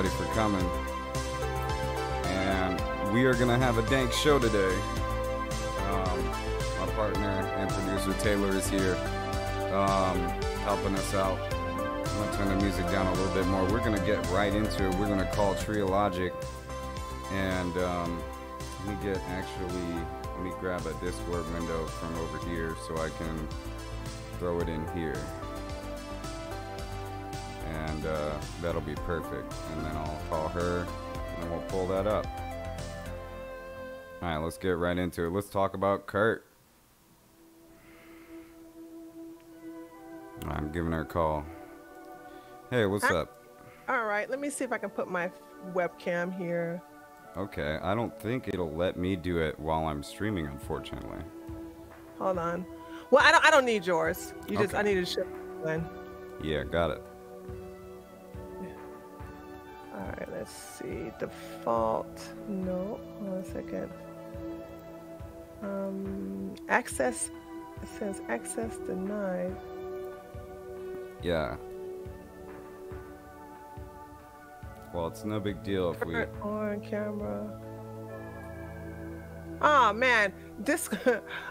everybody for coming. And we are gonna have a dank show today. My partner and producer Taylor is here, helping us out. I'm gonna turn the music down a little bit more. We're gonna get right into it. We're gonna call Triologic, and let me grab a Discord window from over here so I can throw it in here, and that'll be perfect. And then I'll call her, and we'll pull that up. All right, let's get right into it. Let's talk about Kurt. I'm giving her a call. Hey, what's up? All right, let me see if I can put my webcam here. Okay, I don't think it'll let me do it while I'm streaming, unfortunately. Hold on. Well, I don't need yours. You just, Okay. I need to show one. Yeah, got it. All right, let's see. Default. No, hold on a second. Access. It says access denied. Yeah. Well, it's no big deal if we... On camera. Oh man, this.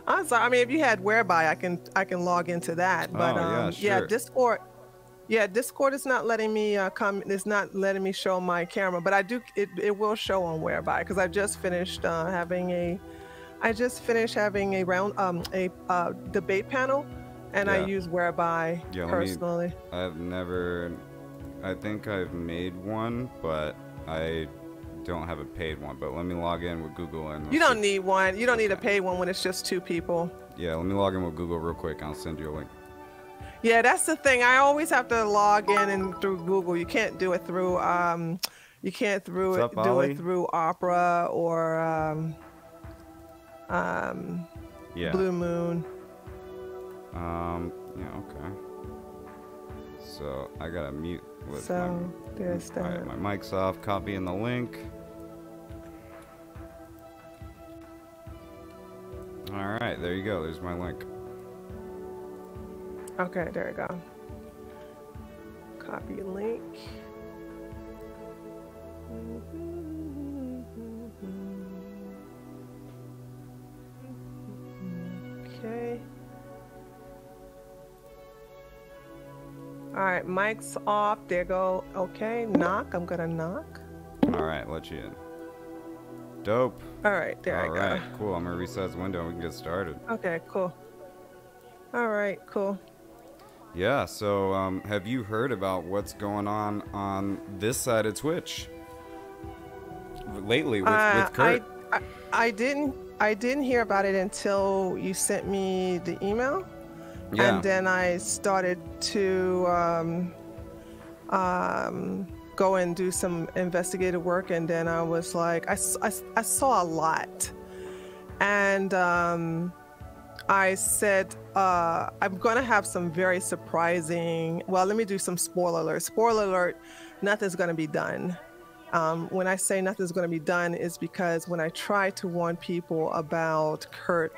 I'm sorry. I mean, if you had whereby, I can log into that. But yeah, sure. yeah, Discord. Yeah, Discord is not letting me come. It's not letting me show my camera, but I do. It will show on whereby because I just finished having a round a debate panel, and I use whereby personally. I think I've made one, but I don't have a paid one. But let me log in with Google and... You don't need one. You don't need a paid one when it's just 2 people. Yeah, let me log in with Google real quick. I'll send you a link. Yeah, that's the thing. I always have to log in and through Google. You can't do it through do it through Opera or Blue Moon. Yeah, okay. So I gotta mute with there's that. All right, my mic's off. Copying the link. All right, there you go. There's my link. Okay, there you go. Copy link. Okay. All right, mic's off. There go. Okay, knock. I'm gonna knock. All right, let you in. Dope. All right, there I go. All right, cool. I'm gonna resize the window and we can get started. Okay, cool. All right, cool. Yeah, so have you heard about what's going on this side of Twitch lately with Kurt? I didn't hear about it until you sent me the email. Yeah. And then I started to go and do some investigative work, and then I was like, I saw a lot, and I said I'm gonna have some very surprising. Well, let me do some spoiler alert. Spoiler alert: nothing's gonna be done. When I say nothing's gonna be done, is because when I tried to warn people about Kurt.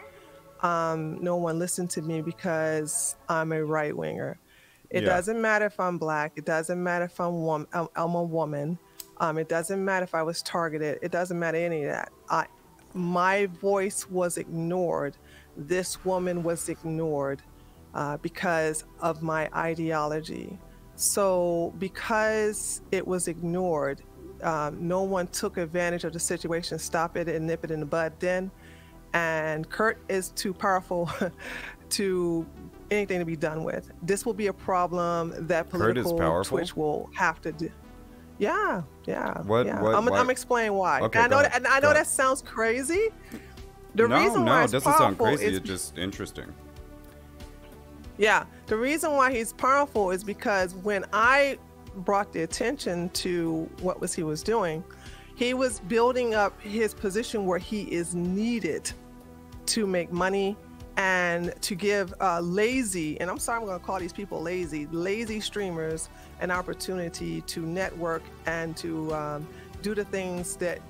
No one listened to me because I'm a right winger. It doesn't matter if I'm black. It doesn't matter if I'm a woman. It doesn't matter if I was targeted. It doesn't matter any of that. My voice was ignored. This woman was ignored because of my ideology. So because it was ignored, no one took advantage of the situation, stop it and nip it in the bud then. And Kurt is too powerful to anything to be done with. This will be a problem that political Twitch will have to do. Yeah. I'm explaining why. Okay, I know that sounds crazy. The reason why it doesn't sound crazy. It's just interesting. Yeah, the reason why he's powerful is because when I brought the attention to what he was doing, he was building up his position where he is needed to make money and to give lazy, and I'm sorry I'm going to call these people lazy streamers an opportunity to network and to do the things that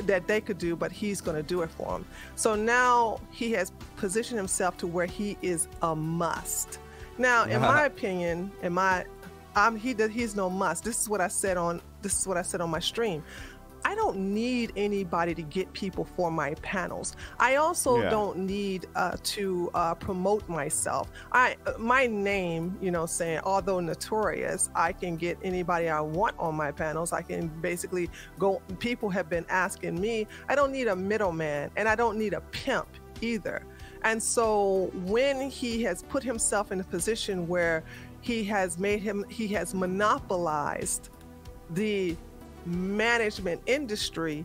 they could do, but he's going to do it for them. So now he has positioned himself to where he is a must. Now, in my opinion, He's no must. This is what I said on my stream. I don't need anybody to get people for my panels. I also don't need to promote myself. My name, saying, although notorious, I can get anybody I want on my panels. I can basically go. People have been asking me. I don't need a middleman, and I don't need a pimp either. And so when he has put himself in a position where he has monopolized the management industry,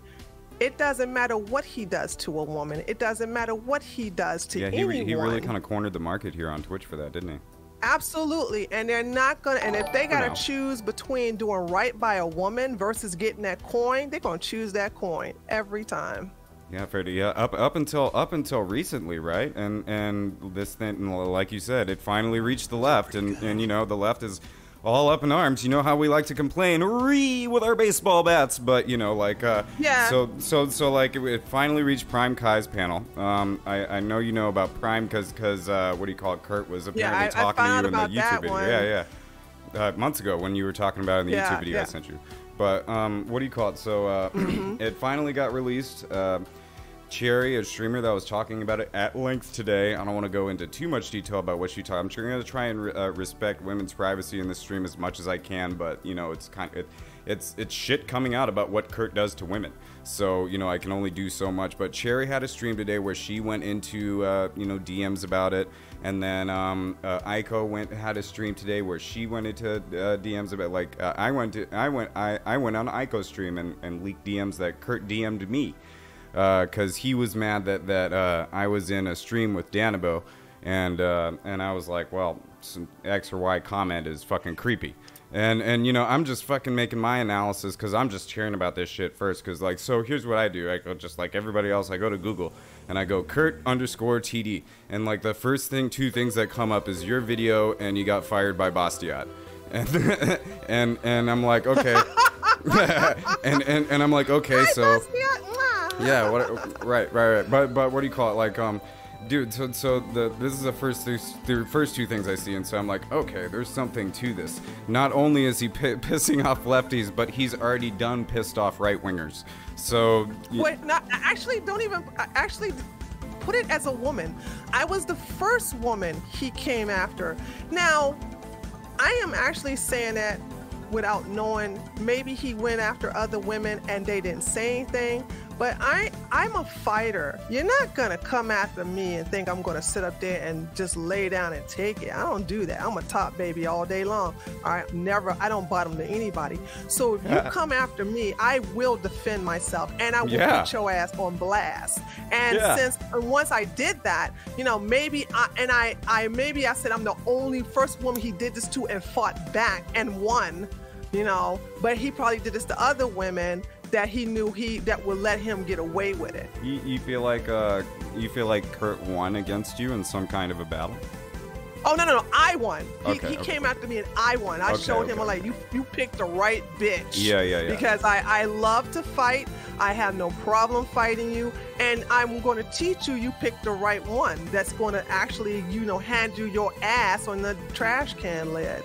it doesn't matter what he does to a woman. It doesn't matter what he does to anyone. He really kind of cornered the market here on Twitch for that, didn't he? Absolutely. And they're not gonna, and if they gotta choose between doing right by a woman versus getting that coin, they're gonna choose that coin every time. Yeah, Freddie. Yeah, up until recently, right? And this thing, like you said, it finally reached the left, and the left is all up in arms. You know how we like to complain, with our baseball bats, but So like it finally reached Prime Kai's panel. I know you know about Prime because what do you call it? Kurt was apparently talking to you in the YouTube video. Yeah. Months ago when you were talking about it in the YouTube video I sent you. But what do you call it? So it finally got released. Cherry, a streamer that was talking about it at length today. I don't want to go into too much detail about what she talked. I'm sure going to try and respect women's privacy in this stream as much as I can, but it's shit coming out about what Kurt does to women. So I can only do so much. But Cherry had a stream today where she went into DMs about it, and then Aiko had a stream today where she went into DMs about I went on Aiko's stream and leaked DMs that Kurt DM'd me. Because he was mad that I was in a stream with Danabo, and I was like, well, some X or Y comment is fucking creepy, and I'm just fucking making my analysis because I'm just cheering about this shit first. Because so here's what I do. I go just like everybody else. I go to Google and I go Kurt_TD, and the first two things that come up is your video and you got fired by Bastiat, and I'm like, okay, and I'm like, okay, so. Yeah, right. But what do you call it? Dude, this is the first two things I see, and so I'm like, okay, there's something to this. Not only is he pissing off lefties, but he's already done pissed off right-wingers. So actually put it as a woman. I was the first woman he came after. Now, I am actually saying that without knowing. Maybe he went after other women and they didn't say anything. But I'm a fighter. You're not gonna come after me and think I'm gonna sit up there and just lay down and take it. I don't do that. I'm a top baby all day long. I don't bottom to anybody. So if you come after me, I will defend myself and I will put your ass on blast. And since once I did that, maybe I said I'm the only first woman he did this to and fought back and won, but he probably did this to other women that he knew that would let him get away with it. You feel like Kurt won against you in some kind of a battle? Oh no, I won. He came after me and I won. I showed him like you picked the right bitch. Yeah. Because I love to fight. I have no problem fighting you, and I'm going to teach you. You picked the right one. That's going to actually hand you your ass on the trash can lid.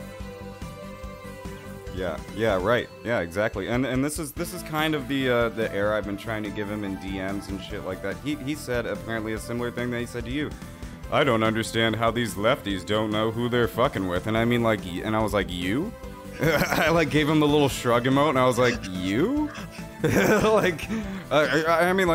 Yeah, right. Yeah, exactly. And this is kind of the air I've been trying to give him in DMs and shit like that. He said apparently a similar thing that he said to you. I don't understand how these lefties don't know who they're fucking with. And I mean and I was like, you? I gave him the little shrug emote and I was like, you? I mean,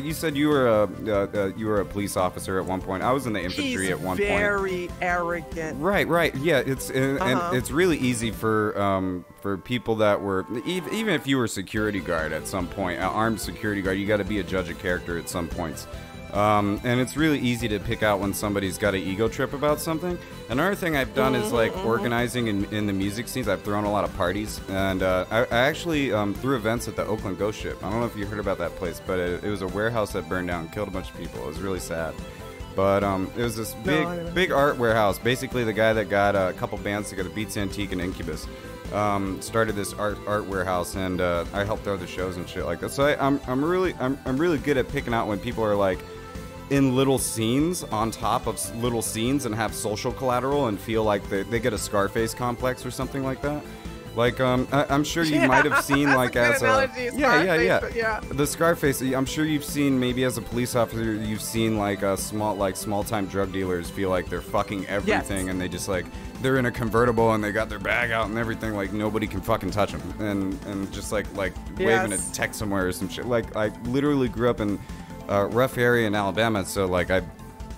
you said you were a police officer at one point. I was in the infantry at one point. He's very arrogant. Right. Yeah, and it's really easy for people that were even if you were a security guard at some point, an armed security guard, you got to be a judge of character at some points. And it's really easy to pick out when somebody's got an ego trip about something. Another thing I've done is organizing in the music scenes. I've thrown a lot of parties, and I actually threw events at the Oakland Ghost Ship. I don't know if you heard about that place, but it was a warehouse that burned down and killed a bunch of people. It was really sad. But it was this big art warehouse. Basically, the guy that got a couple bands together, Beats Antique and Incubus, started this art warehouse, and I helped throw the shows and shit like that. So I'm really good at picking out when people are like, in little scenes on top of little scenes and have social collateral and feel like they get a Scarface complex or something like that. Like I'm sure you might have seen like as a yeah the Scarface. I'm sure you've seen maybe as a police officer you've seen like a small time drug dealers feel like they're fucking everything and they just like they're in a convertible and they got their bag out and everything, like nobody can fucking touch them and just like waving a tech somewhere or some shit. Like I literally grew up in a rough area in Alabama, so like I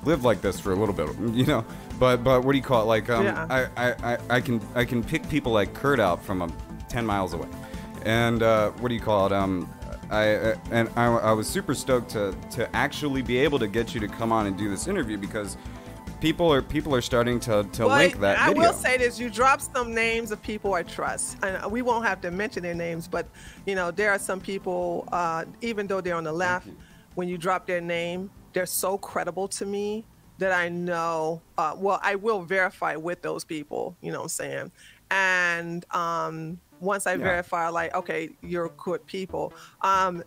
lived like this for a little bit, you know. But what do you call it? Like I can pick people like Kurt out from 10 miles away, and what do you call it? I was super stoked to actually be able to get you to come on and do this interview because people are starting to link that video. I will say this: you dropped some names of people I trust, and we won't have to mention their names, but you know there are some people, even though they're on the left, when you drop their name, they're so credible to me that I know, well, I will verify with those people, you know what I'm saying? And once I verify, like, okay, you're good people.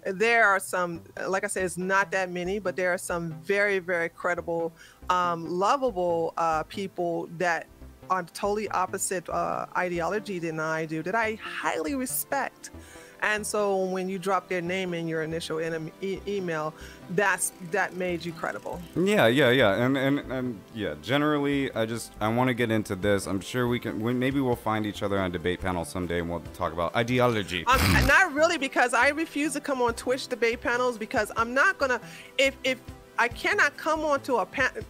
There are some, like I said, it's not that many, but there are some very, very credible, lovable people that are totally opposite ideology than I do, that I highly respect. And so when you drop their name in your initial email, that made you credible. Yeah. And yeah, generally, I want to get into this. I'm sure maybe we'll find each other on a debate panel someday and we'll talk about ideology. Not really, because I refuse to come on Twitch debate panels because I'm not going to, if I cannot come onto a panel.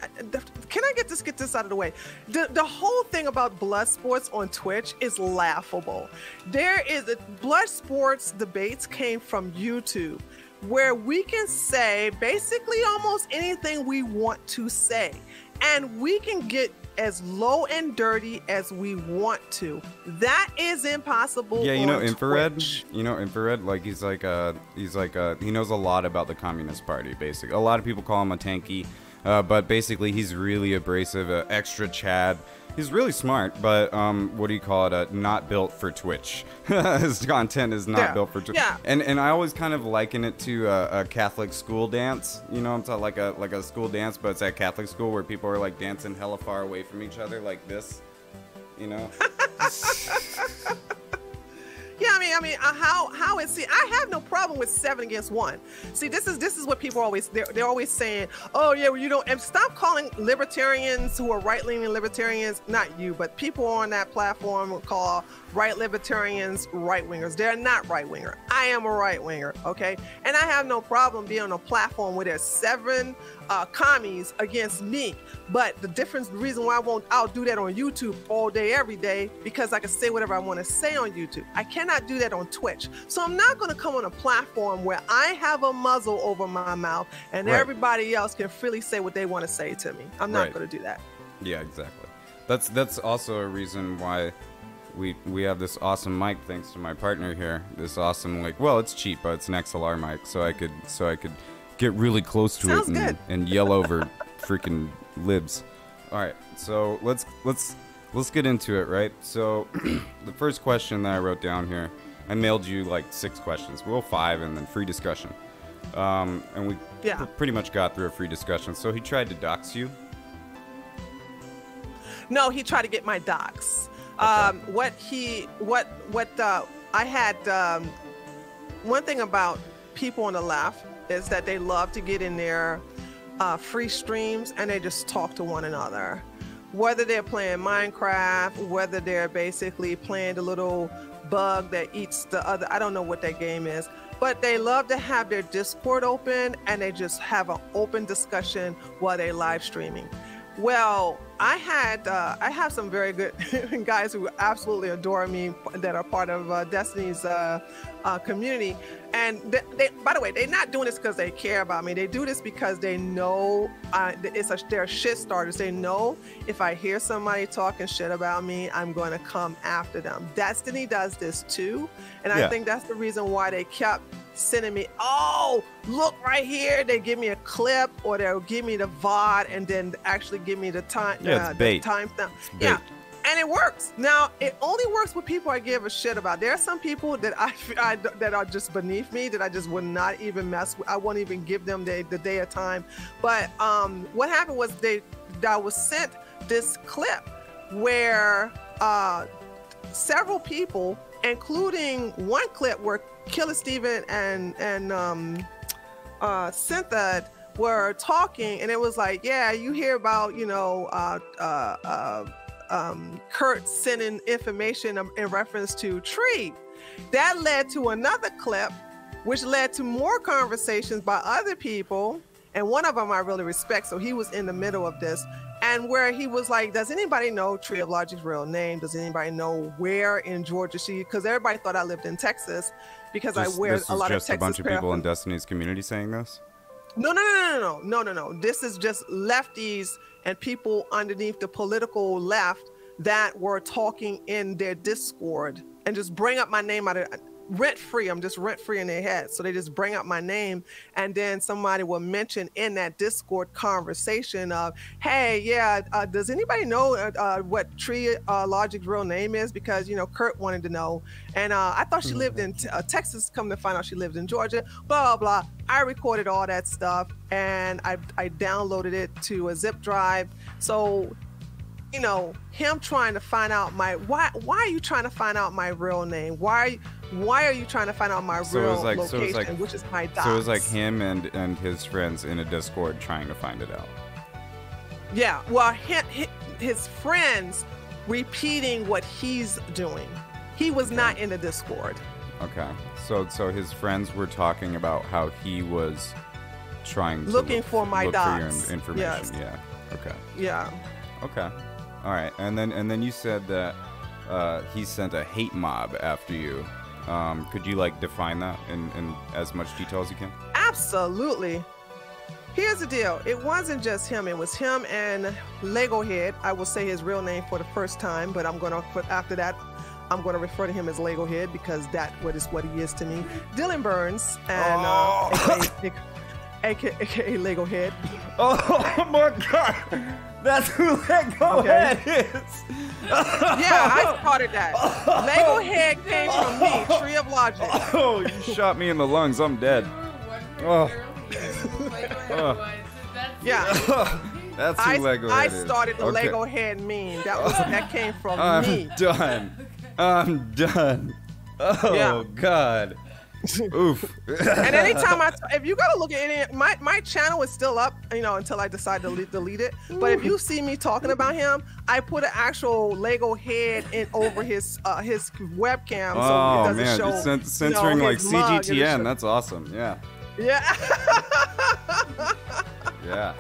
Can I get this out of the way? The whole thing about blood sports on Twitch is laughable. Blood sports debates came from YouTube, where we can say basically almost anything we want to say, and we can get as low and dirty as we want to. That is impossible. Yeah, you know Infrared. Twitch. You know Infrared. Like he knows a lot about the Communist Party. Basically, a lot of people call him a tanky, but basically he's really abrasive, extra Chad. He's really smart, but what do you call it? Not built for Twitch. His content is not built for Twitch. Yeah. And I always kind of liken it to a Catholic school dance. You know, I'm talking like a school dance, but it's at Catholic school where people are like dancing hella far away from each other, like this. You know. Yeah, I mean, how is see? I have no problem with 7 against 1. See, this is what people always they're always saying. Oh yeah, well you don't. And stop calling libertarians who are right-leaning libertarians, not you, but people on that platform will call right libertarians right-wingers. They're not right-winger. I am a right-winger, okay? And I have no problem being on a platform where there's 7 commies against me. But the reason why I'll do that on YouTube all day, every day, because I can say whatever I want to say on YouTube. I cannot do that on Twitch. So I'm not going to come on a platform where I have a muzzle over my mouth and everybody else can freely say what they want to say to me. I'm not going to do that. Yeah, exactly. That's also a reason why we have this awesome mic, thanks to my partner here. This awesome, like, well, it's cheap, but it's an XLR mic, so I could get really close to it and yell over freaking libs. All right, so let's get into it, right? So the first question that I wrote down here, I mailed you like 6 questions, well 5, and then free discussion, and we pretty much got through a free discussion. So he tried to dox you. No, he tried to get my docs. Okay. I had one thing about people on the left is that they love to get in their free streams and they just talk to one another. Whether they're playing Minecraft, whether they're basically playing the little bug that eats the other, I don't know what that game is, but they love to have their Discord open and they just have an open discussion while they're live streaming. Well, I have some very good guys who absolutely adore me that are part of Destiny's community. And by the way, they're not doing this because they care about me. They do this because they know they're shit starters. They know if I hear somebody talking shit about me, I'm going to come after them. Destiny does this too. And I think that's the reason why they kept sending me, oh, look right here. They give me a clip or they'll give me the VOD and then actually give me the time. Yeah, it's bait. Timestamp. Yeah. And it works. Now, it only works with people I give a shit about. There are some people that that are just beneath me that I just would not even mess with. I won't even give them the day of time. But what happened was I was sent this clip where several people, including one clip where Killer Steven and Cynthia were talking, and it was like, yeah, you hear about, you know, Kurt sending information in reference to Tree. That led to another clip, which led to more conversations by other people, and one of them I really respect, so he was in the middle of this, and where he was like, does anybody know Tree of Logic's real name? Does anybody know where in Georgia she, because everybody thought I lived in Texas because I wear a lot of Texas. This is just a bunch of people in Destiny's community saying this? No. This is just lefties and people underneath the political left that were talking in their Discord and just bring up my name out of rent-free. I'm just rent-free in their head. So they just bring up my name, and then somebody will mention in that Discord conversation of, hey, yeah, does anybody know what Tree Logic's real name is? Because, you know, Kurt wanted to know. And I thought she lived in Texas, come to find out she lived in Georgia, blah, blah, blah. I recorded all that stuff, and I downloaded it to a zip drive. So, you know, him trying to find out why are you trying to find out my real name? Why are you trying to find out my real location, which is my docs? So it was like him and his friends in a Discord trying to find it out. Yeah, well, his friends repeating what he's doing. He was not in the Discord. Okay, so his friends were talking about how he was trying to look for my docs. For your information. Yes. Yeah. Okay. Yeah. Okay. All right, and then you said that he sent a hate mob after you. Could you like define that in as much detail as you can? Absolutely. Here's the deal. It wasn't just him. It was him and Lego Head. I will say his real name for the first time, but after that, I'm going to refer to him as Lego Head because that is what he is to me. Dylan Burns and aka Lego Head. Oh my God. That's who Lego Head is. Yeah, I started that. Lego Head came from me, Tree of Logic. Oh, you shot me in the lungs. I'm dead. Oh. Yeah. That's who Lego Head is. I started the Lego Head meme. That came from me. I'm done. Oh, yeah. God. Oof. And anytime if you gotta look at it, my channel is still up, you know, until I decide to delete it. But if you see me talking about him, I put an actual Lego head in over his webcam, so it doesn't show. Just censoring, you know, like CGTN. That's awesome. Yeah. Yeah. Yeah.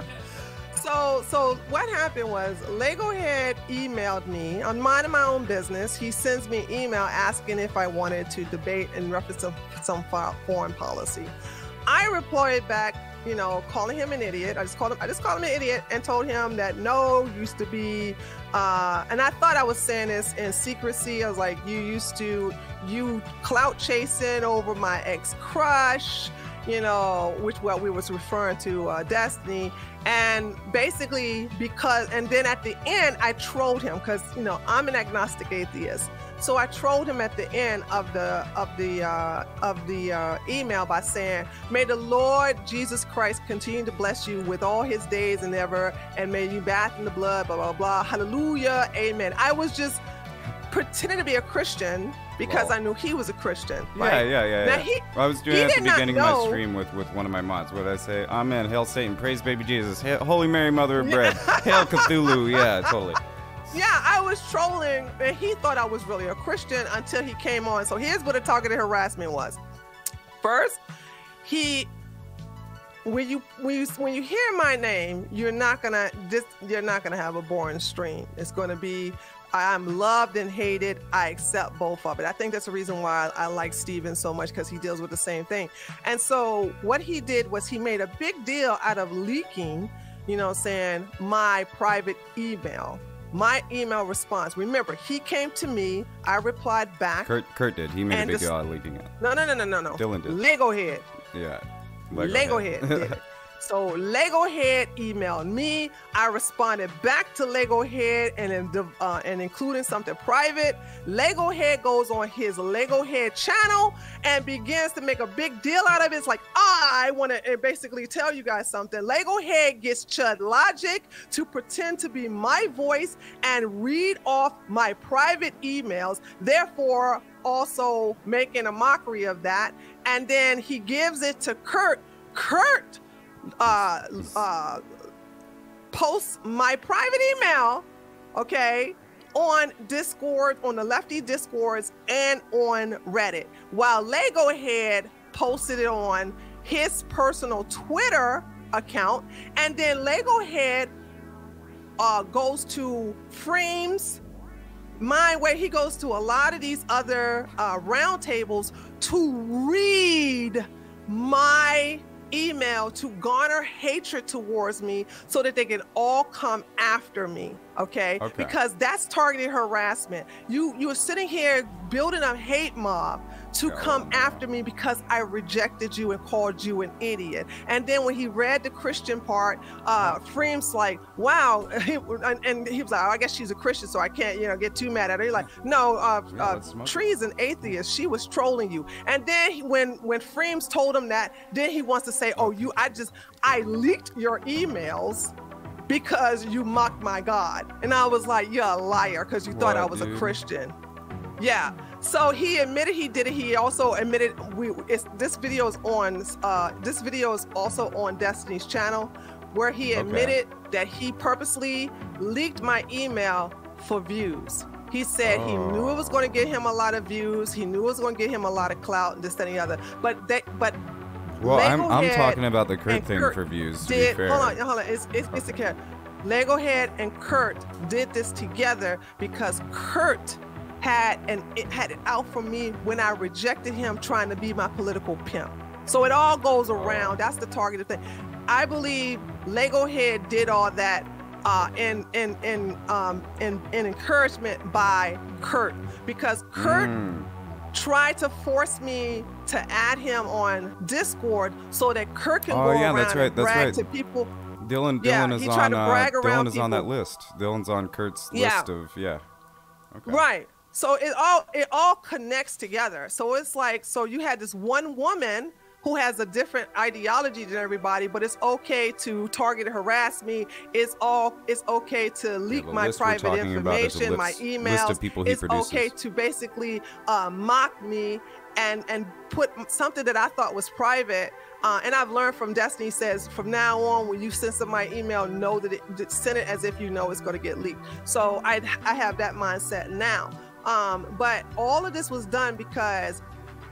So what happened was Lego Head emailed me. I'm minding my own business. He sends me an email asking if I wanted to debate in reference to some foreign policy. I replied back, you know, calling him an idiot. I just called him an idiot and told him that no, used to be, and I thought I was saying this in secrecy. I was like, you clout chasing over my ex-crush, you know, which we was referring to Destiny. And basically and then at the end, I trolled him because, you know, I'm an agnostic atheist. So I trolled him at the end of the email by saying, may the Lord Jesus Christ continue to bless you with all his days and ever, and may you bath in the blood, blah, blah, blah. Hallelujah. Amen. I was just pretending to be a Christian because I knew he was a Christian. Right? Yeah. Now I was doing that at the beginning of my stream with one of my mods. What did I say? Amen. Hail Satan. Praise baby Jesus. Hail, Holy Mary, Mother of Bread. Hail Cthulhu. Yeah, totally. Yeah, I was trolling, and he thought I was really a Christian until he came on. So here's what a targeted harassment was. First, when you hear my name, you're not gonna have a boring stream. It's gonna be, I'm loved and hated. I accept both of it. I think that's the reason why I like Steven so much, because he deals with the same thing. And so what he did was he made a big deal out of leaking, you know, saying my private email. My email response. Remember, he came to me. I replied back. Kurt did. He made a big deal out of leaking it. No. Dylan did. Lego Head. Yeah. Lego Head did it. So Lego Head emailed me. I responded back to Lego Head and including something private. Lego Head goes on his Lego Head channel and begins to make a big deal out of it. It's like, I want to basically tell you guys something. Lego Head gets Chud Logic to pretend to be my voice and read off my private emails, therefore also making a mockery of that. And then he gives it to Kurt. Kurt posts my private email, okay, on Discord, on the Lefty Discords, and on Reddit, while Lego Head posted it on his personal Twitter account. And then Lego Head goes to Frames Mind, where he goes to a lot of these other roundtables to read my email to garner hatred towards me so that they can all come after me, okay? Because that's targeted harassment. You're sitting here building a hate mob to come after me because I rejected you and called you an idiot. And then when he read the Christian part, Freem's like, wow, and he was like, oh, I guess she's a Christian, so I can't, get too mad at her. He's like, no, Tree's an atheist. She was trolling you. And then when Freems told him that, then he wants to say, oh, I leaked your emails because you mocked my God. And I was like, you're a liar because you thought I was a Christian. Yeah. So he admitted he did it. He also admitted this video is also on Destiny's channel, where he admitted that he purposely leaked my email for views. He said he knew it was going to get him a lot of views. He knew it was going to get him a lot of clout and this, that, and the other. Well, I'm talking about the Kurt thing for views. To be fair. Hold on. It's a care. Lego Head and Kurt did this together because Kurt had it out for me when I rejected him trying to be my political pimp. So it all goes around. That's the targeted thing. I believe Lego Head did all that in encouragement by Kurt, because Kurt tried to force me to add him on Discord so that Kurt can go around and brag to people. Dylan is on that list. Dylan's on Kurt's list of Right. So it all connects together. So it's like, so you had this one woman who has a different ideology than everybody, but it's okay to target and harass me. It's okay to leak my private information, my emails. It's okay to basically mock me and put something that I thought was private. And I've learned from Destiny says, from now on, when you send my email, know that send it as if you know it's going to get leaked. So I have that mindset now. But all of this was done because,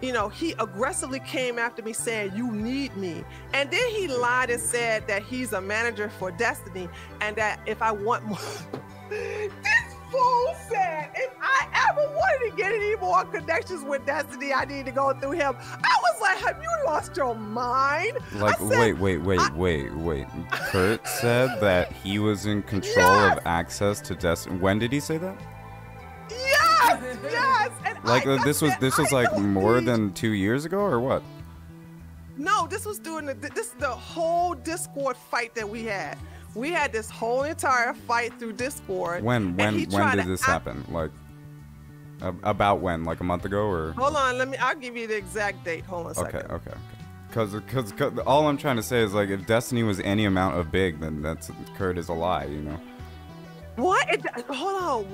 he aggressively came after me saying, you need me. And then he lied and said that he's a manager for Destiny and that if I want more, this fool said, if I ever wanted to get any more connections with Destiny, I need to go through him. I was like, have you lost your mind? Like, wait. Kurt said that he was in control of access to Destiny. When did he say that? Yes. And like this was like more than 2 years ago, or what? No, this was this is the whole Discord fight that we had. We had this whole entire fight through Discord. When did this happen? Like about when? Like a month ago, or? Hold on, I'll give you the exact date. Hold on a second. Okay. Because all I'm trying to say is, like, if Destiny was any amount of big, then Kurt is a lie, What? Hold on.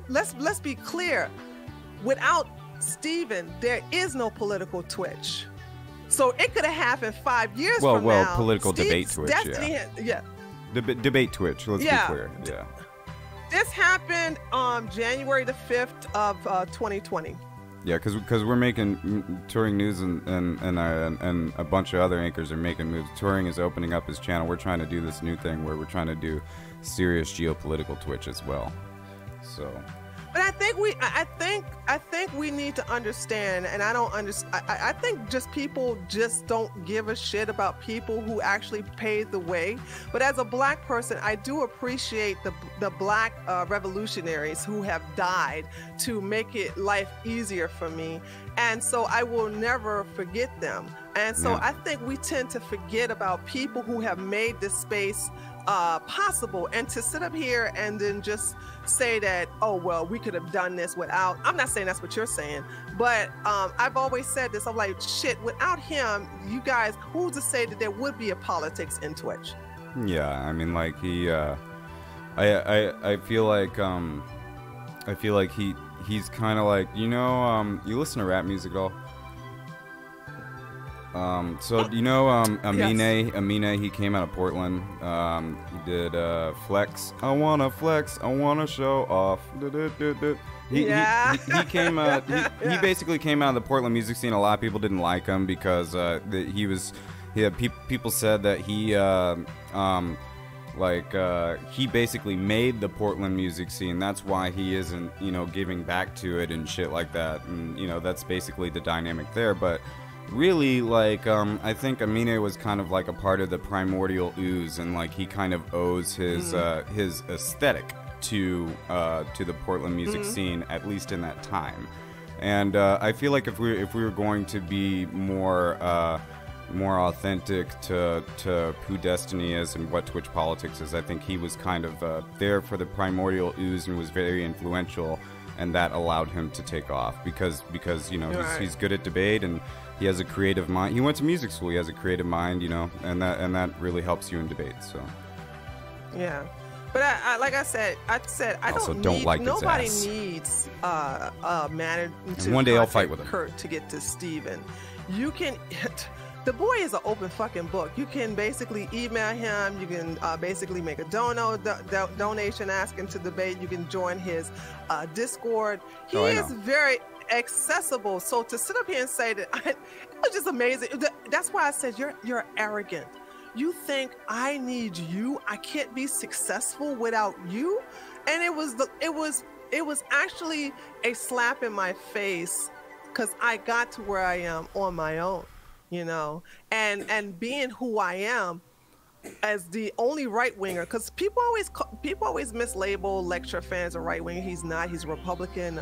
Let's be clear. Without Steven, there is no political Twitch. So it could have happened 5 years from now. Well, political debate Twitch, Destiny debate Twitch, let's be clear. Yeah. This happened on January the 5th of 2020. Yeah, because we're making Touring News and a bunch of other anchors are making moves. Touring is opening up his channel. We're trying to do this new thing where we're trying to do serious geopolitical Twitch as well. So, but I think we need to understand, and I don't understand. I think just people just don't give a shit about people who actually paved the way. But as a black person, I do appreciate the black revolutionaries who have died to make life easier for me, and so I will never forget them. And so I think we tend to forget about people who have made this space possible, and to sit up here and then just say that, oh, well, we could have done this without. I'm not saying that's what you're saying, but I've always said this. I'm like, shit, without him, you guys, who's to say that there would be a politics in Twitch? Yeah, I mean, like he, I feel like he's kind of like, you know, you listen to rap music at all? So you know, Amine, he came out of Portland. He did Flex. I wanna flex. I wanna show off. He came out. He basically came out of the Portland music scene. A lot of people didn't like him because people said that he basically made the Portland music scene. That's why he isn't, you know, giving back to it and shit like that. And you know, that's basically the dynamic there. But really, like, I think Amine was kind of like a part of the primordial ooze, and like he kind of owes his aesthetic to the Portland music scene, at least in that time. And I feel like if we were going to be more authentic to who Destiny is and what Twitch politics is, I think he was kind of there for the primordial ooze and was very influential, and that allowed him to take off because you know, he's good at debate and he has a creative mind. He went to music school. He has a creative mind, you know, and that really helps you in debate. So yeah, but I like I said I don't like nobody needs manager. One day I'll fight with him. Kurt to get to Steven. You can. The boy is an open fucking book. You can basically email him. You can basically make a donation asking to debate. You can join his Discord. He is very accessible. So to sit up here and say that, it was just amazing. That's why I said you're arrogant. You think I need you? I can't be successful without you? And it was actually a slap in my face, because I got to where I am on my own. You know, and being who I am as the only right winger, because people always mislabel lecture fans a right winger. He's not. He's a Republican.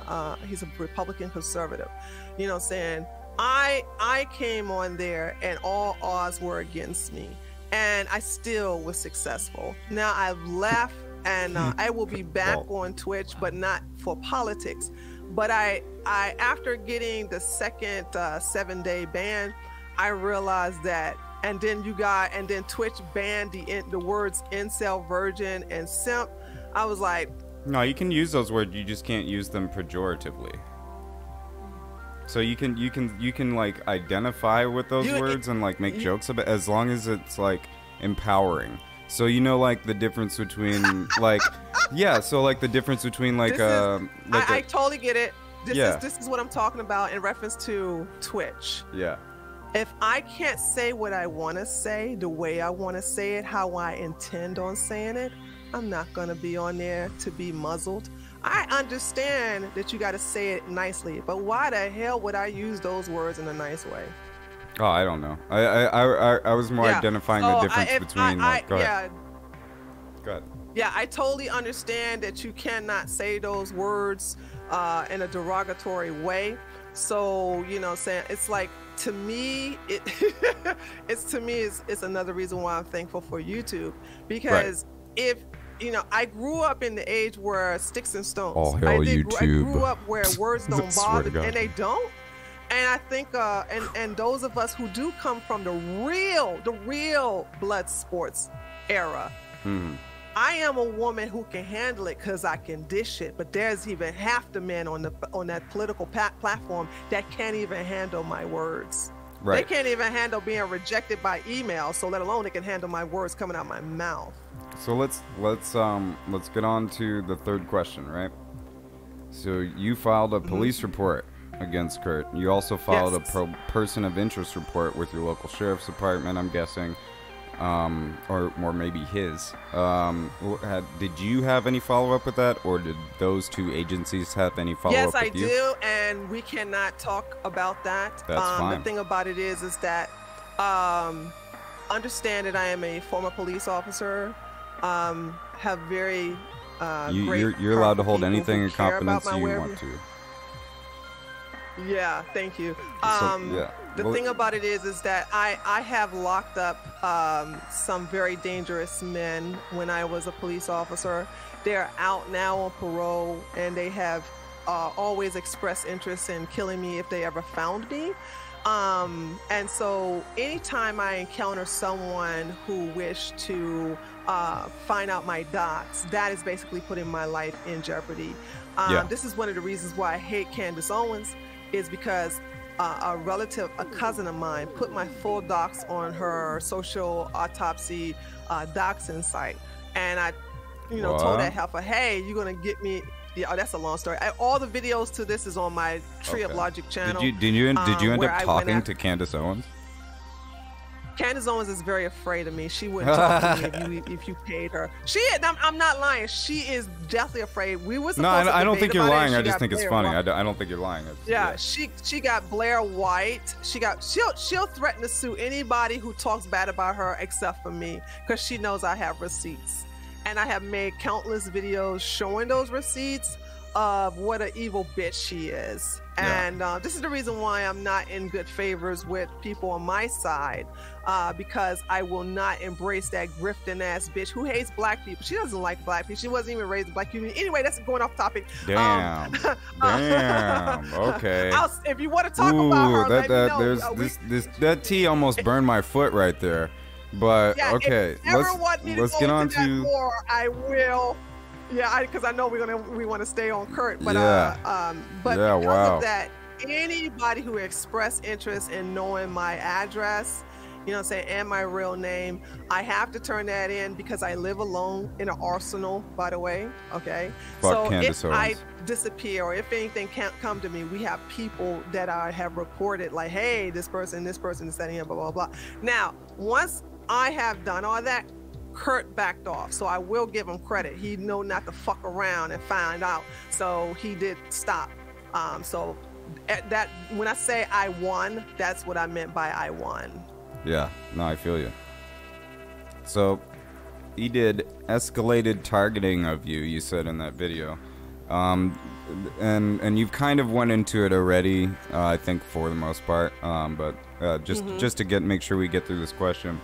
He's a Republican conservative. You know what I'm saying? I came on there and all odds were against me, and I still was successful. Now I've left, and I will be back on Twitch, but not for politics. But I after getting the second 7-day ban, I realized that, and then Twitch banned the words incel, virgin, and simp. I was like, no, you can use those words, you just can't use them pejoratively. So you can like identify with those words and like make jokes about it, as long as it's like empowering. So you know, like the difference between like so like the difference between like I totally get it. This is what I'm talking about in reference to Twitch. Yeah. If I can't say what I want to say, the way I want to say it, how I intend on saying it, I'm not going to be on there to be muzzled. I understand that you got to say it nicely, but why the hell would I use those words in a nice way? Oh, I don't know. I was more identifying the difference between. Go ahead. Go ahead. Yeah, I totally understand that you cannot say those words in a derogatory way. So, you know, saying it's like, to me, it's another reason why I'm thankful for YouTube, because if you know, I grew up in the age where sticks and stones. Oh hell, YouTube! I grew up where words don't bother, and they don't. And I think, and those of us who do come from the real blood sports era. I am a woman who can handle it because I can dish it, but there's even half the men on that political platform that can't even handle my words. Right. They can't even handle being rejected by email, so let alone they can handle my words coming out my mouth. So let's get on to the third question, right? So you filed a police report against Kurt. You also filed a person of interest report with your local sheriff's department, I'm guessing. Or maybe his. Did you have any follow-up with that, or did those two agencies have any follow-up with you? Yes, I do, and we cannot talk about that. That's fine. The thing about it is that understand that I am a former police officer. Have very great. You're allowed to hold anything in confidence you want to. Yeah, thank you. Yeah. The thing about it is that I have locked up some very dangerous men when I was a police officer. They're out now on parole, and they have always expressed interest in killing me if they ever found me. And so anytime I encounter someone who wished to find out my dots, that is basically putting my life in jeopardy. This is one of the reasons why I hate Candace Owens, is because a relative, a cousin of mine, put my full docs on her social autopsy doxing site. And I, told that heifer, hey, you're going to get me. Yeah, that's a long story. All the videos to this is on my Tree of Logic channel. Did you end up talking to Candace Owens? Candace Owens is very afraid of me. She wouldn't talk to me if you paid her. I'm not lying. She is definitely afraid. We were supposed to I don't think you're lying. I just got think it's Blair funny. White. I don't think you're lying. Yeah, she got Blair White. She'll threaten to sue anybody who talks bad about her except for me, because she knows I have receipts. And I have made countless videos showing those receipts of what an evil bitch she is. And this is the reason why I'm not in good favors with people on my side, because I will not embrace that grifting ass bitch who hates black people. She doesn't like black people. She wasn't even raised in black community. Anyway, that's going off topic. Damn. Damn. Okay. If you want to talk about her, let me know. That tea almost burned my foot right there. But okay, let's get on to more. I will. Yeah, because I know we want to stay on Kurt, but because of that, anybody who expressed interest in knowing my address, and my real name, I have to turn that in because I live alone in an arsenal, by the way. Okay, Fuck so Candace if Owens. I disappear or if anything can't come to me, we have people that I have reported, like, hey, this person is setting up, blah blah blah. Now, once I have done all that, Kurt backed off, so I will give him credit. He know not to fuck around and find out, so he did stop. So that when I say I won, that's what I meant by I won. Yeah, no, I feel you. So he did escalated targeting of you. You said in that video, and you've kind of went into it already. I think for the most part, but just to make sure we get through this question.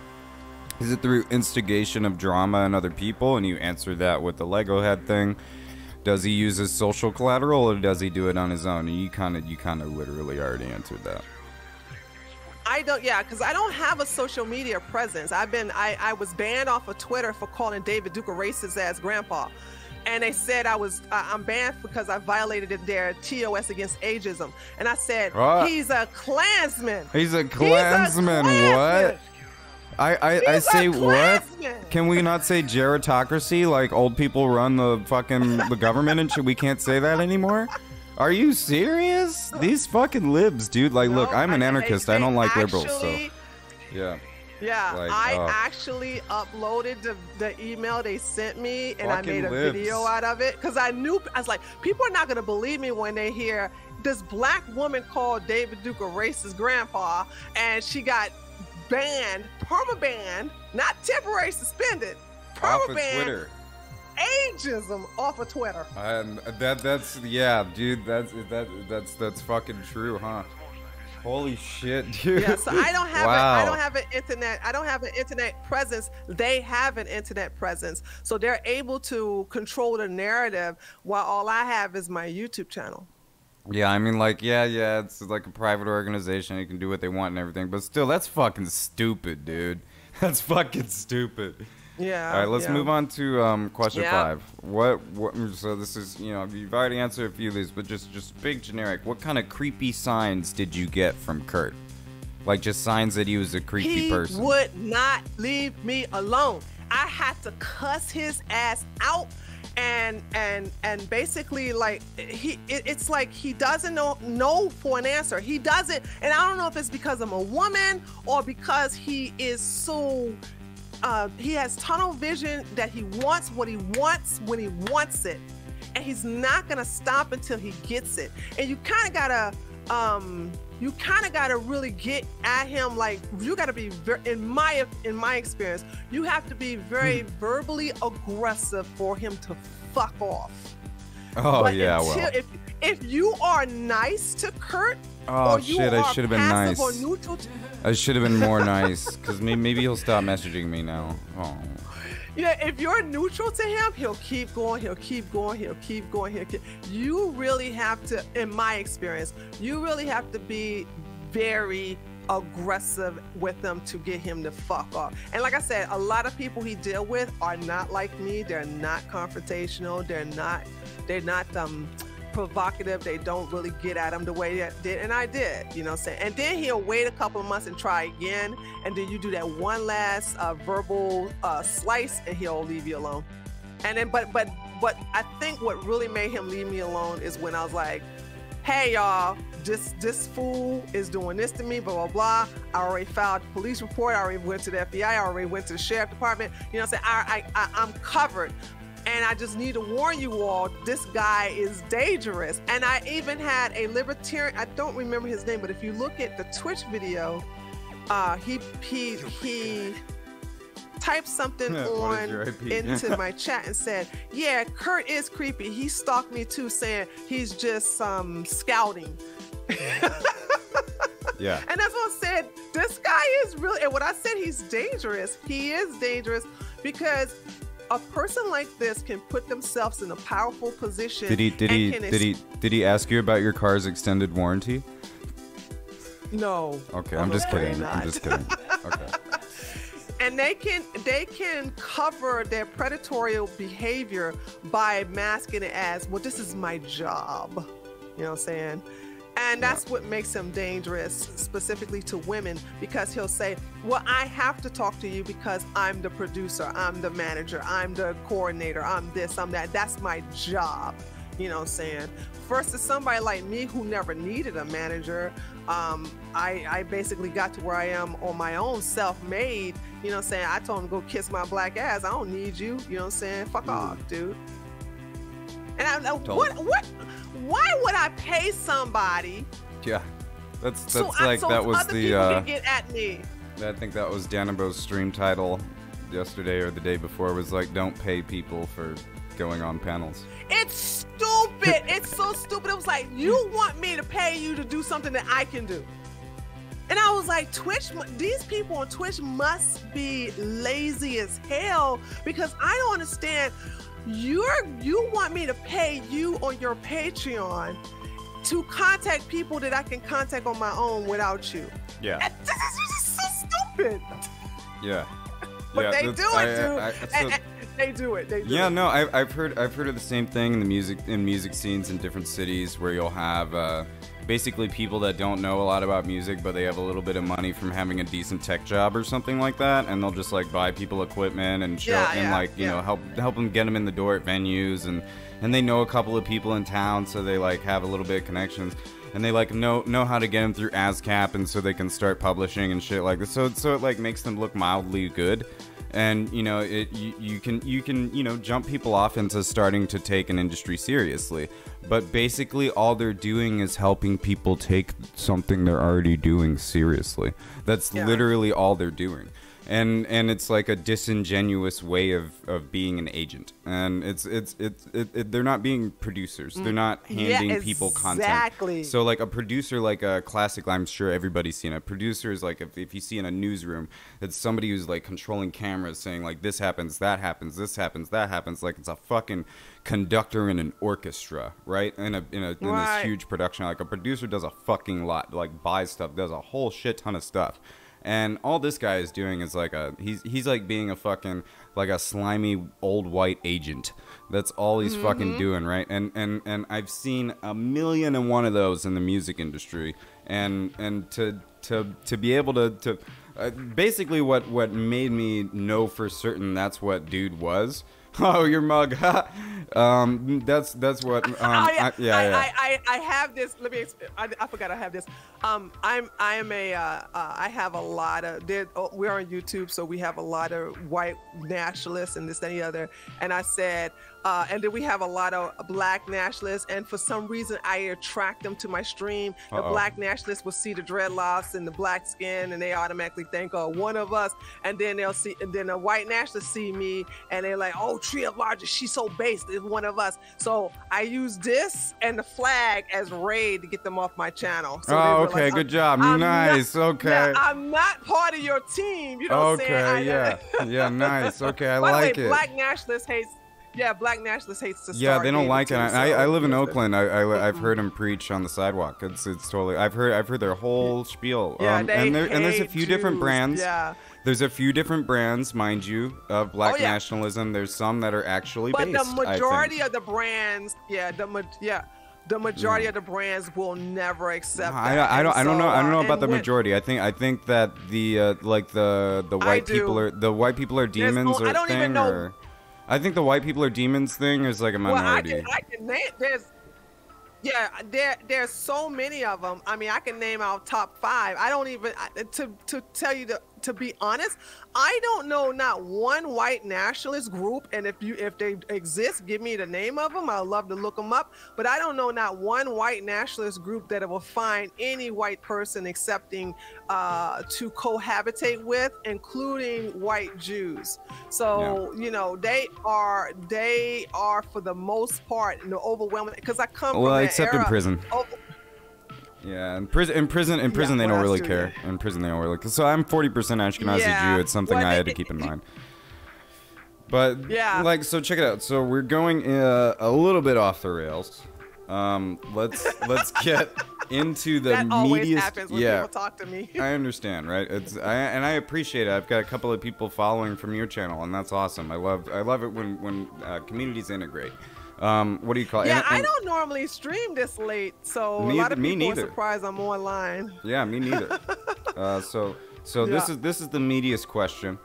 Is it through instigation of drama and other people, and you answer that with the Lego head thing? Does he use his social collateral, or does he do it on his own? And you kind of literally already answered that. I don't, because I don't have a social media presence. I was banned off of Twitter for calling David Duke a racist ass grandpa. And they said I'm banned because I violated their TOS against ageism. And I said, he's a Klansman. He's a Klansman, what? I say what? Can we not say gerontocracy, like old people run the government and shit? We can't say that anymore? Are you serious? These fucking libs, dude. Like, look, I'm an anarchist. I don't like liberals, so yeah. Yeah, like, I actually uploaded the email they sent me, and I made a video out of it because I was like, people are not gonna believe me when they hear this black woman called David Duke a racist grandpa, and she got banned, perma-banned, not temporary suspended, perma-banned, ageism off of Twitter. And that's dude, that's fucking true, huh? Holy shit, dude. Yeah, so I don't have an internet presence. They have an internet presence, so they're able to control the narrative while all I have is my YouTube channel. Yeah, I mean, like, it's like a private organization. You can do what they want and everything, but still, that's fucking stupid, dude. That's fucking stupid. Yeah. All right, let's move on to question 5. What? So this is, you've already answered a few of these, but just big generic. What kind of creepy signs did you get from Kurt? Like, just signs that he was a creepy person. He would not leave me alone. I had to cuss his ass out. And basically, like, it's like he doesn't know for an answer. He doesn't, and I don't know if it's because I'm a woman or because he is so he has tunnel vision that he wants what he wants when he wants it, and he's not gonna stop until he gets it. And you kind of gotta really get at him. Like, you gotta be in my experience, you have to be very verbally aggressive for him to fuck off. Oh but yeah, until, well. if you are nice to Kurt, Oh or you shit! are I should have been passive nice. or neutral I should have been more nice, because maybe he'll stop messaging me now. Oh. yeah, if you're neutral to him, he'll keep going, he'll keep going, he'll keep going, you really have to, in my experience, you really have to be very aggressive with them to get him to fuck off. And like I said, a lot of people he deal with are not like me. They're not confrontational. They're not provocative. They don't really get at him the way that did, and I did, you know what I'm saying? And then he'll wait a couple of months and try again, and then you do that one last verbal slice, and he'll leave you alone. And then, but I think what really made him leave me alone is when I was like, hey y'all, this fool is doing this to me, blah blah blah. I already filed a police report. I already went to the FBI. I already went to the sheriff department. You know what I'm saying? I'm covered. And I just need to warn you all, this guy is dangerous. And I even had a libertarian, I don't remember his name, but if you look at the Twitch video, he typed something into my chat and said, yeah, Kurt is creepy. He stalked me too, saying he's just scouting. Yeah. And that's what I said. This guy is really, and when I said he's dangerous, he is dangerous because a person like this can put themselves in a powerful position. Did he ask you about your car's extended warranty? No. Okay, I'm just kidding. I'm just kidding. Okay. And they can cover their predatory behavior by masking it as, well, this is my job. You know what I'm saying? And that's what makes him dangerous, specifically to women, because he'll say, well, I have to talk to you because I'm the producer, I'm the manager, I'm the coordinator, I'm this, I'm that. That's my job. You know what I'm saying? Versus somebody like me who never needed a manager. I basically got to where I am on my own, self-made. You know what I'm saying? I told him to go kiss my black ass. I don't need you. You know what I'm saying? Fuck off, dude. And I know why would I pay somebody? Yeah, that's so like that was other the. People can get at me. I think that was Danabo's stream title yesterday or the day before. Was like, don't pay people for going on panels. It's stupid. It's so stupid. It was like, you want me to pay you to do something that I can do. And I was like, Twitch, these people on Twitch must be lazy as hell, because I don't understand. You want me to pay you on your Patreon to contact people that I can contact on my own without you. Yeah. This is just so stupid. Yeah. But they do it, dude. They do it. Yeah, no, I've heard of the same thing in the music scenes in different cities where you'll have basically people that don't know a lot about music, but they have a little bit of money from having a decent tech job or something like that, and they'll just like buy people equipment and show you know, help them get them in the door at venues, and they know a couple of people in town, so they like have a little bit of connections. And they like know how to get them through ASCAP, and so they can start publishing and shit like this. So it like makes them look mildly good. And you know, you can you know, jump people off into starting to take an industry seriously, but basically all they're doing is helping people take something they're already doing seriously. That's literally all they're doing. And it's like a disingenuous way of being an agent, and they're not being producers. They're not handing people content. Exactly. So like a producer, like a classic, I'm sure everybody's seen it. Producer is like if you see in a newsroom, it's somebody who's like controlling cameras, saying like this happens, that happens, this happens, that happens. Like it's a fucking conductor in an orchestra, right? In this huge production. Like a producer does a fucking lot, like buys stuff, does a whole shit ton of stuff. And all this guy is doing is like he's like being a fucking like a slimy old white agent. That's all he's fucking doing, right? And I've seen a million and one of those in the music industry. And to be able to basically what made me know for certain that's what dude was. Oh, your mug. That's what. I have this. Let me. I forgot I have this. I have a lot of. We're on YouTube, so we have a lot of white nationalists and this, that, and the other. And I said, and then we have a lot of black nationalists. And for some reason, I attract them to my stream. The black nationalists will see the dreadlocks and the black skin, and they automatically think, oh, one of us. And then they'll see, and then the white nationalists see me, and they're like, oh, Tria Logic, she's so based, is one of us. So I use this and the flag as raid to get them off my channel. So okay, good job. Nice. Okay. Yeah, I'm not part of your team. You know what I'm saying? Yeah, nice. Okay, I By like the way, it. Black nationalist hates. Yeah, Black nationalist hates to start. Yeah, they don't like it. too, I live in Oakland. I've heard him preach on the sidewalk. It's totally. I've heard their whole spiel. Yeah, and there's a few different Jews. Yeah. Yeah. There's a few different brands, mind you, of black nationalism. There's some that are actually based. But the majority of the brands, the majority of the brands will never accept that. I don't know about the majority. I think that the white people are demons or I don't thing. Even know. I think the white people are demons thing is like a minority. Well, I can name there's so many of them. I mean, I can name our top 5. I don't even to tell you to be honest, I don't know not one white nationalist group, and if they exist, give me the name of them. I'd love to look them up. But I don't know not one white nationalist group that will find any white person accepting to cohabitate with, including white Jews. So they are for the most part in the overwhelming, because I come from that except era. In prison. Yeah, in prison they don't really care. In prison they don't really. So I'm 40% Ashkenazi Jew. It's something I had to keep in mind. But so check it out. So we're going a little bit off the rails. Let's get into the that always meatiest. Happens when people talk to me. I understand, right? And I appreciate it. I've got a couple of people following from your channel, and that's awesome. I love it when communities integrate. What do you call it? Yeah, I don't normally stream this late, so a lot of people are surprised I'm online. Yeah, me neither. So this is the meatiest question.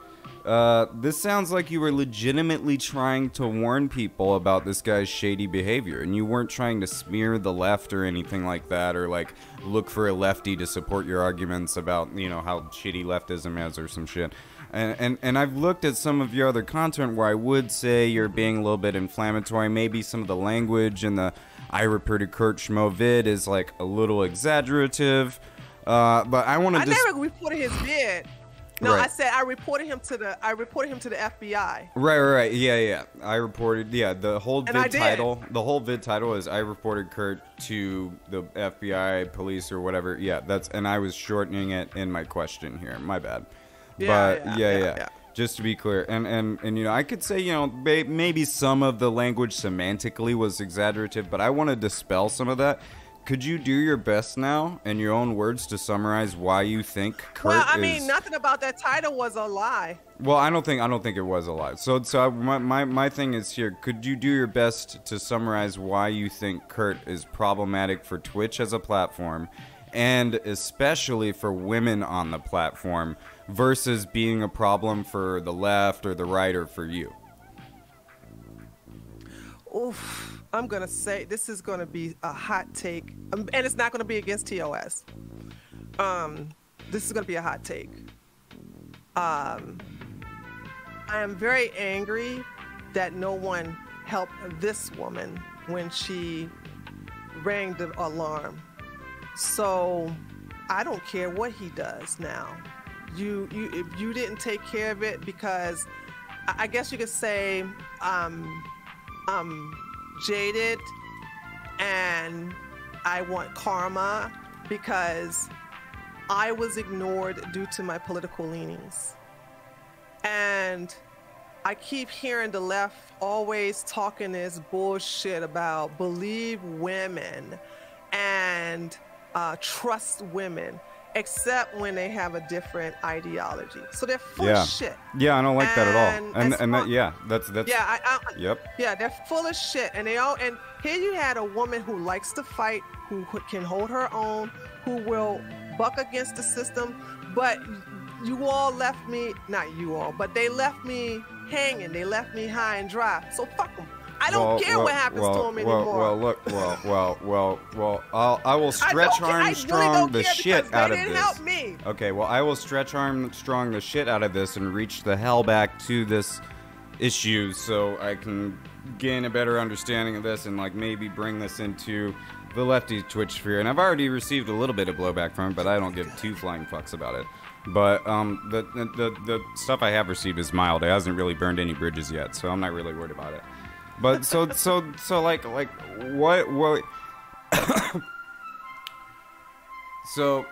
This sounds like you were legitimately trying to warn people about this guy's shady behavior, and you weren't trying to smear the left or anything like that, or like look for a lefty to support your arguments about how shitty leftism is or some shit. And I've looked at some of your other content where I would say you're being a little bit inflammatory. Maybe some of the language in the I reported Kurt Schmo vid is like a little exaggerative. But I want to. I never reported his vid. No, right. I said I reported him to the FBI. Right. Yeah. I reported. Yeah, the whole vid title. The whole vid title is I reported Kurt to the FBI, police, or whatever. Yeah, and I was shortening it in my question here. My bad. Yeah. Just to be clear, and I could say maybe some of the language semantically was exaggerative, but I want to dispel some of that. Could you do your best now, in your own words, to summarize why you think Kurt mean, nothing about that title was a lie. Well, I don't think it was a lie. So my thing is here. Could you do your best to summarize why you think Kurt is problematic for Twitch as a platform, and especially for women on the platform, versus being a problem for the left or the right or for you? Oof, I'm going to say this is going to be a hot take, and it's not going to be against TOS. This is going to be a hot take. I am very angry that no one helped this woman when she rang the alarm. So I don't care what he does now. If you didn't take care of it, because I guess you could say I'm jaded and I want karma because I was ignored due to my political leanings. And I keep hearing the left always talking this bullshit about believe women and trust women, except when they have a different ideology. So they're full of shit. Yeah, I don't like that at all. That's yep. Yeah, they're full of shit, and and here you had a woman who likes to fight, who can hold her own, who will buck against the system, but you all left me, not you all, but they left me hanging. They left me high and dry. So fuck them. I don't care what happens to them anymore. I will stretch Armstrong the shit out of this. They didn't help me. Okay, well, I will stretch Armstrong the shit out of this and reach the hell back to this issue so I can gain a better understanding of this and maybe bring this into the lefty Twitch sphere. And I've already received a little bit of blowback from it, but I don't give two flying fucks about it. But the stuff I have received is mild. It hasn't really burned any bridges yet, so I'm not really worried about it. But so like what so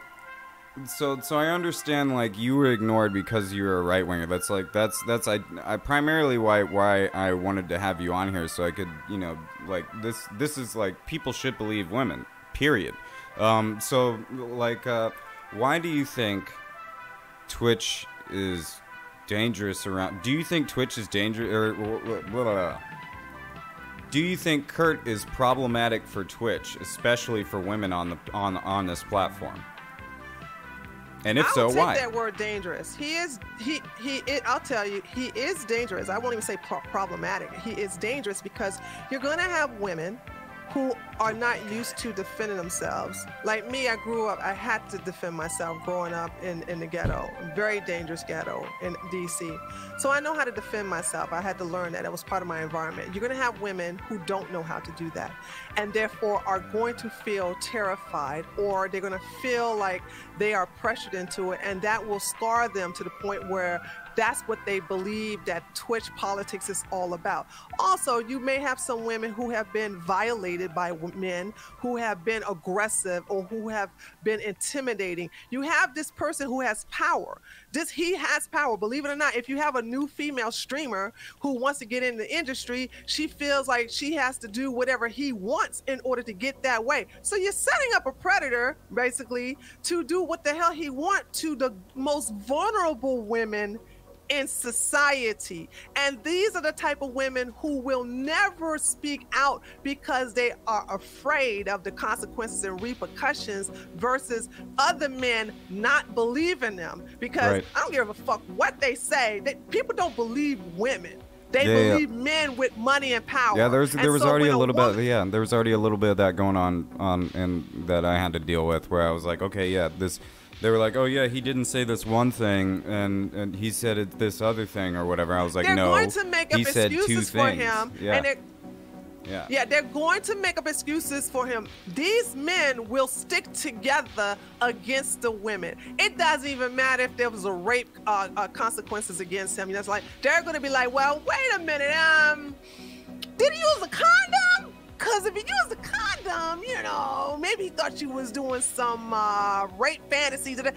I understand, like, you were ignored because you were a right winger. That's I primarily why I wanted to have you on here, so I could, you know, like, this is like, people should believe women, period. So like, why do you think Twitch is dangerous around? Do you think Twitch is dangerous, or do you think Kurt is problematic for Twitch, especially for women on this platform? And if so, why? I'll take that word dangerous. I'll tell you, he is dangerous. I won't even say problematic. He is dangerous because you're going to have women who are not used to defending themselves. Like me, I grew up, I had to defend myself growing up in the ghetto, a very dangerous ghetto in DC. So I know how to defend myself. I had to learn that. It was part of my environment. You're gonna have women who don't know how to do that, and therefore are going to feel terrified, or they're gonna feel like they are pressured into it, and that will scar them to the point where that's what they believe that Twitch politics is all about. Also, you may have some women who have been violated by men, who have been aggressive, or who have been intimidating. You have this person who has power. He has power, believe it or not. If you have a new female streamer who wants to get in the industry, she feels like she has to do whatever he wants in order to get that way. So you're setting up a predator, basically, to do what the hell he wants to the most vulnerable women in society. And these are the type of women who will never speak out because they are afraid of the consequences and repercussions, versus other men not believing them. Because I don't give a fuck what they say. People don't believe women. They believe men with money and power. Yeah, there was already a little bit. Yeah, there was already a little bit of that going on, and that I had to deal with, where I was like, okay, yeah, this. They were like, oh yeah, he didn't say this one thing, and he said it this other thing or whatever. I was like, no, they're going to make up excuses for him. Yeah. And they're going to make up excuses for him. These men will stick together against the women. It doesn't even matter if there was a rape consequences against him. You know, it's like, they're going to be like, well, wait a minute, did he use a condom? Because if he used a condom, you know, maybe he thought you was doing some rape fantasies. It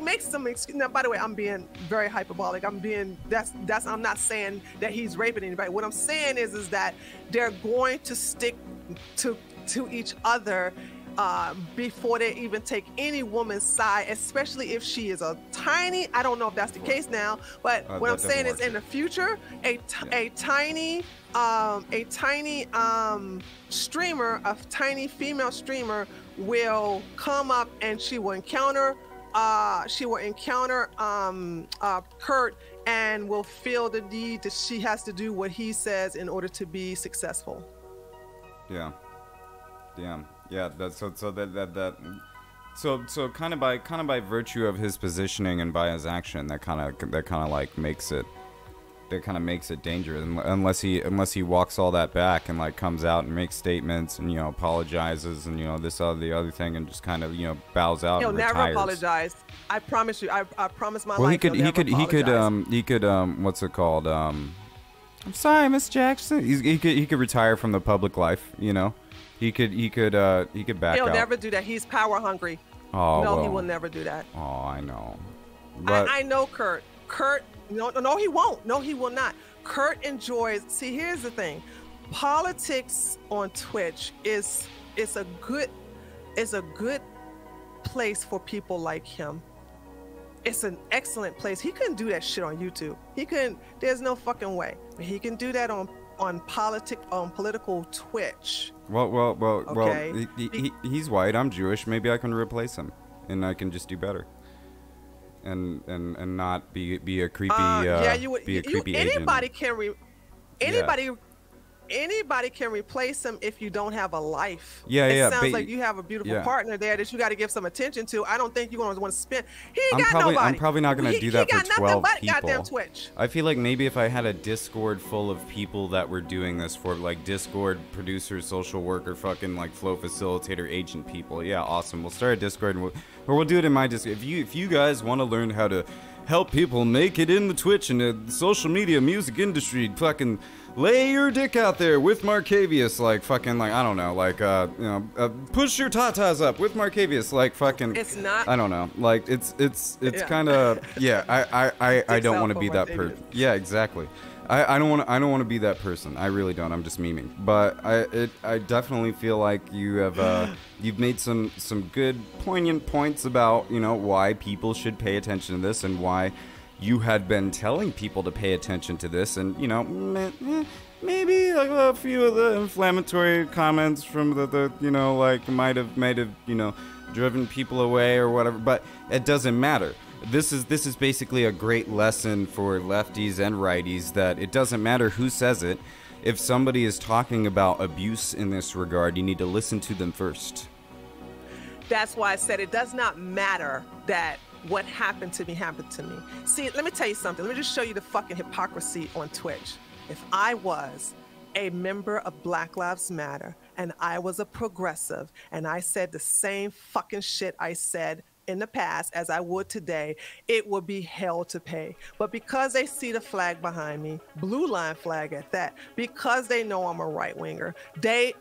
makes some excuse. Now, by the way, I'm being very hyperbolic. I'm not saying that he's raping anybody. What I'm saying is that they're going to stick to each other before they even take any woman's side, especially if she is a tiny, I don't know if that's the case now, but what I'm saying is in the future, a tiny streamer, a tiny female streamer will come up and she will encounter Kurt, and will feel the need that she has to do what he says in order to be successful. Yeah. Damn. Yeah, so kind of by virtue of his positioning and by his action, that kind of like makes it dangerous, unless he walks all that back and like comes out and makes statements and, you know, apologizes and, you know, this the other thing, and just kind of, you know, bows out. He'll and retires. Never apologize. I promise you. I promise my life. Well, he could what's it called? I'm sorry, Miss Jackson. He could retire from the public life, you know. He could back He'll out. never do that. He's power hungry. Oh, no, well. He will never do that. Oh, I know. But I know Kurt. No, he won't. No, he will not. Kurt enjoys. See, here's the thing. Politics on Twitch is a good place for people like him. It's an excellent place. He couldn't do that shit on YouTube. He couldn't. There's no fucking way. But he can do that on political Twitch. Well. Okay. He's white. I'm Jewish. Maybe I can replace him, and I can just do better, and not be a creepy. Yeah, you would. Be a creepy agent. Anybody can. Anybody. Yeah. anybody can replace him if you don't have a life. Yeah, it sounds like you have a beautiful partner there that you got to give some attention to. I don't think you're going to want to spend. He ain't got nobody. I'm probably not going to do that for 12 but people. Goddamn Twitch. I feel like maybe if I had a Discord full of people that were doing this for, like, Discord producer, social worker, fucking like flow facilitator, agent people. Yeah, awesome. We'll start a Discord, and we'll do it in my Discord. If you guys want to learn how to help people make it in the Twitch and the social media music industry, fucking lay your dick out there with Marcavius, like fucking, like, I don't know, like, push your tatas up with Marcavius, like fucking. It's not. I don't know, like it's kind of, yeah. I don't want to be that person. Yeah, exactly. I don't want to be that person. I really don't. I'm just memeing. But I definitely feel like you have you've made some good poignant points about, you know, why people should pay attention to this and why you had been telling people to pay attention to this, and, you know, maybe like a few of the inflammatory comments from the you know, like might have you know, driven people away or whatever, but it doesn't matter. This is basically a great lesson for lefties and righties that it doesn't matter who says it. If somebody is talking about abuse in this regard, you need to listen to them first. That's why I said it does not matter that what happened to me happened to me. See, let me tell you something. Let me just show you the fucking hypocrisy on Twitch. If I was a member of Black Lives Matter and I was a progressive and I said the same fucking shit I said in the past as I would today, it would be hell to pay. But because they see the flag behind me, blue line flag at that, because they know I'm a right winger, they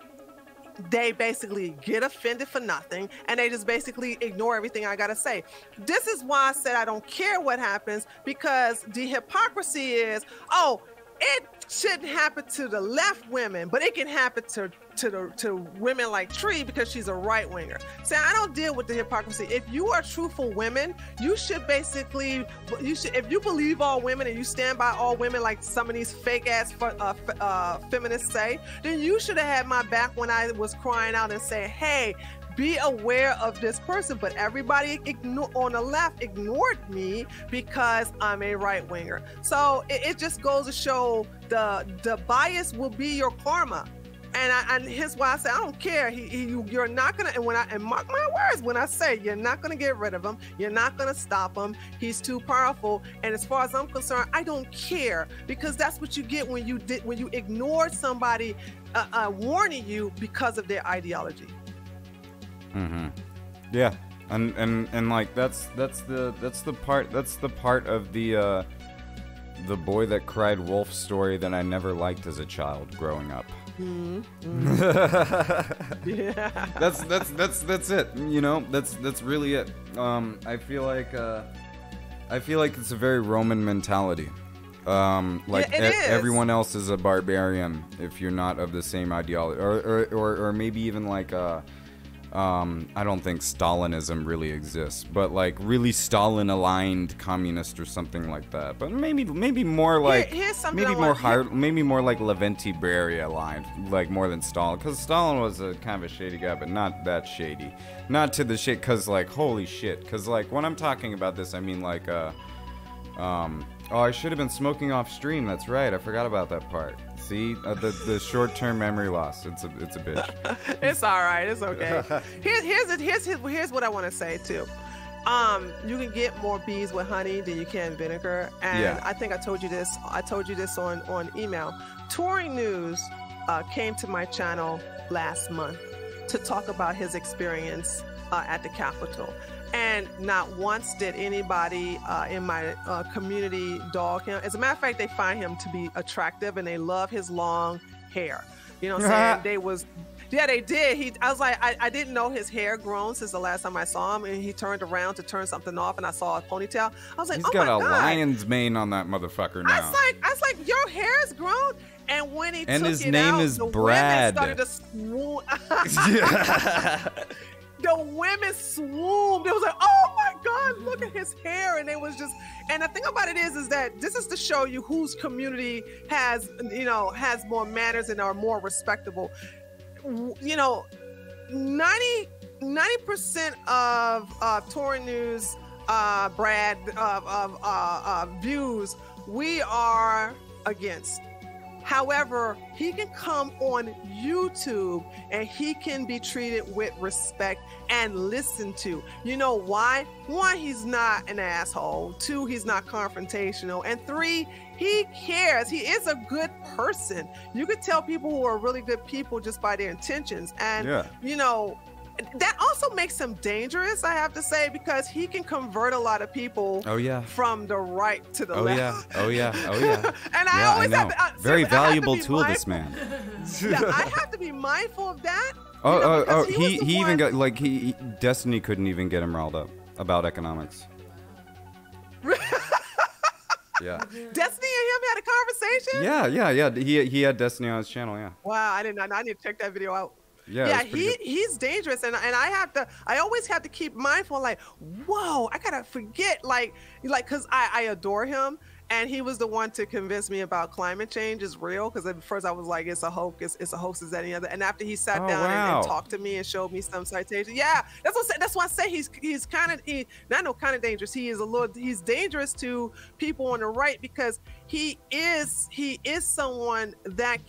basically get offended for nothing, and they just basically ignore everything I gotta say. This is why I said I don't care what happens, because the hypocrisy is, oh, it shouldn't happen to the left women, but it can happen to women like Tree because she's a right winger. See, I don't deal with the hypocrisy. If you are truthful women, you should basically, if you believe all women and you stand by all women like some of these fake ass feminists say, then you should have had my back when I was crying out and saying, hey, be aware of this person. But everybody on the left ignored me because I'm a right winger. So it just goes to show the bias will be your karma. And here's why I say I don't care. You're not gonna. And mark my words when I say you're not gonna get rid of him. You're not gonna stop him. He's too powerful. And as far as I'm concerned, I don't care, because that's what you get when you ignore somebody warning you because of their ideology. Mm-hmm. Yeah, and like that's the part of the boy that cried wolf story that I never liked as a child growing up. Mm-hmm. Yeah. That's it. You know, that's really it. I feel like it's a very Roman mentality. Like everyone else is a barbarian if you're not of the same ideology, or maybe even like I don't think Stalinism really exists, but like really Stalin-aligned communist or something like that. But maybe more like maybe more like Lavrenti Beria aligned, like more than Stalin, because Stalin was a kind of a shady guy, but not that shady, not to the shit. Because like holy shit, because like when I'm talking about this, I mean like oh, I should have been smoking off stream. That's right, I forgot about that part. See, the short-term memory loss. It's a bitch. It's all right. It's okay. Here's what I want to say too. You can get more bees with honey than you can vinegar, and yeah. I think I told you this. I told you this on email. Touring News came to my channel last month to talk about his experience at the Capitol. And not once did anybody in my community dog him. As a matter of fact, they find him to be attractive and they love his long hair. You know what I'm saying? Yeah, they did. I was like, I didn't know his hair grown since the last time I saw him, and he turned around to turn something off, and I saw a ponytail. I was like, he's got a lion's mane on that motherfucker now. I was like, your hair is grown. And when he and took his it name out, is the Brad. women started to swoon. The women swooned. It was like, oh my God, look at his hair. And it was just, and the thing about it is that this is to show you whose community has more manners and are more respectable. You know, 90% of Touring News, Brad, views, we are against. However, he can come on YouTube and he can be treated with respect and listened to. You know why? One, he's not an asshole. Two, he's not confrontational. And three, he cares. He is a good person. You could tell people who are really good people just by their intentions. And, you know, that also makes him dangerous, I have to say, because he can convert a lot of people from the right to the left. Oh yeah. And I always have to, very valuable tool, this man. I have to be mindful of that. He even got, like, Destiny couldn't even get him riled up about economics. Yeah. Destiny and him had a conversation? Yeah. He had Destiny on his channel, yeah. Wow, I did not. I need to check that video out. Yeah, he's dangerous, and I always have to keep mindful, like, whoa, I gotta forget, like, because I adore him, and he was the one to convince me about climate change is real. Because at first I was like, it's a hoax, it's a hoax as any other. And after he sat down and talked to me and showed me some citations, that's why I say he's kind of dangerous. He's dangerous to people on the right because he is someone that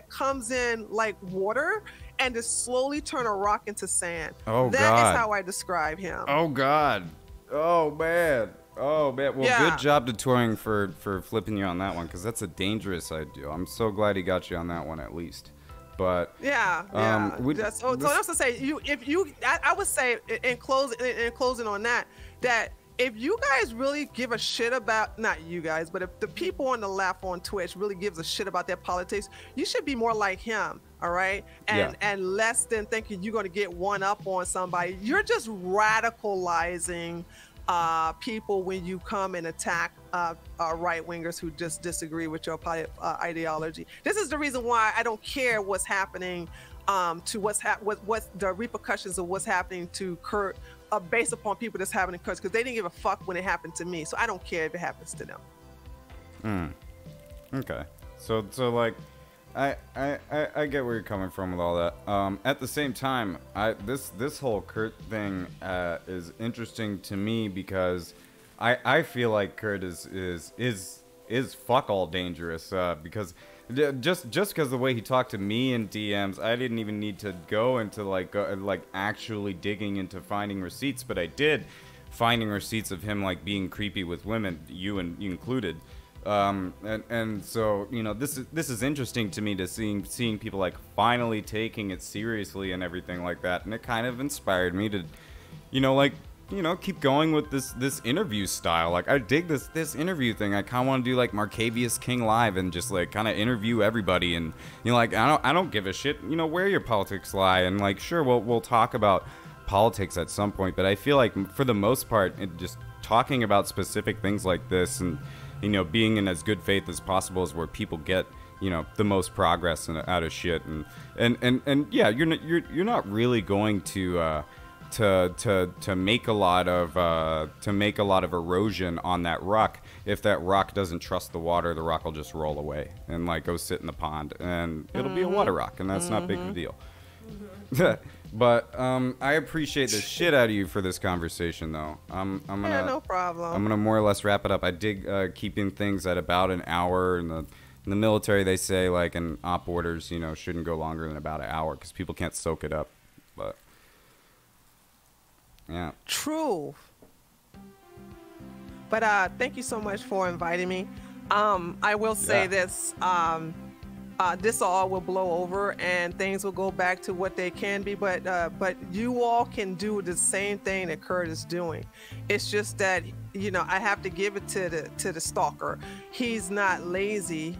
comes in like water and to slowly turn a rock into sand. That is how I describe him. Oh God. Oh man. Well, good job detouring for flipping you on that one, because that's a dangerous idea. I'm so glad he got you on that one at least. But so I was to say, I would say in closing on that if you guys really give a shit about, not you guys, but if the people on the left on Twitch really gives a shit about their politics, you should be more like him, all right? And less than thinking you're going to get one up on somebody. You're just radicalizing people when you come and attack right-wingers who just disagree with your ideology. This is the reason why I don't care what's happening to what's the repercussions of what's happening to Kurt based upon people that's happening to Kurt, because they didn't give a fuck when it happened to me, so I don't care if it happens to them. Okay. So like, I get where you're coming from with all that. At the same time, this whole Kurt thing is interesting to me because I feel like Kurt is fuck all dangerous because just because the way he talked to me in DMs, I didn't even need to go into like actually digging into finding receipts, but I did finding receipts of him like being creepy with women, you included. And so, you know, this is interesting to me to seeing people like finally taking it seriously and everything like that, and it kind of inspired me to, keep going with this interview style. Like, I dig this interview thing. I kind of want to do like Marcavius King Live and just like kind of interview everybody, and I don't give a shit, where your politics lie, and like sure we'll talk about politics at some point, but I feel like for the most part, just talking about specific things like this and being in as good faith as possible is where people get, the most progress out of shit. And yeah, you're not really going to make a lot of erosion on that rock. If that rock doesn't trust the water, the rock will just roll away and like go sit in the pond, and it'll be a water rock, and that's not big of a deal. But I appreciate the shit out of you for this conversation, though. I'm gonna, no problem. I'm gonna more or less wrap it up. I dig keeping things at about an hour. In the military, they say like in op orders, shouldn't go longer than about an hour because people can't soak it up. But yeah, true. But thank you so much for inviting me. I will say this. This all will blow over and things will go back to what they can be, but you all can do the same thing that Kurt is doing. It's just that, I have to give it to the stalker. He's not lazy.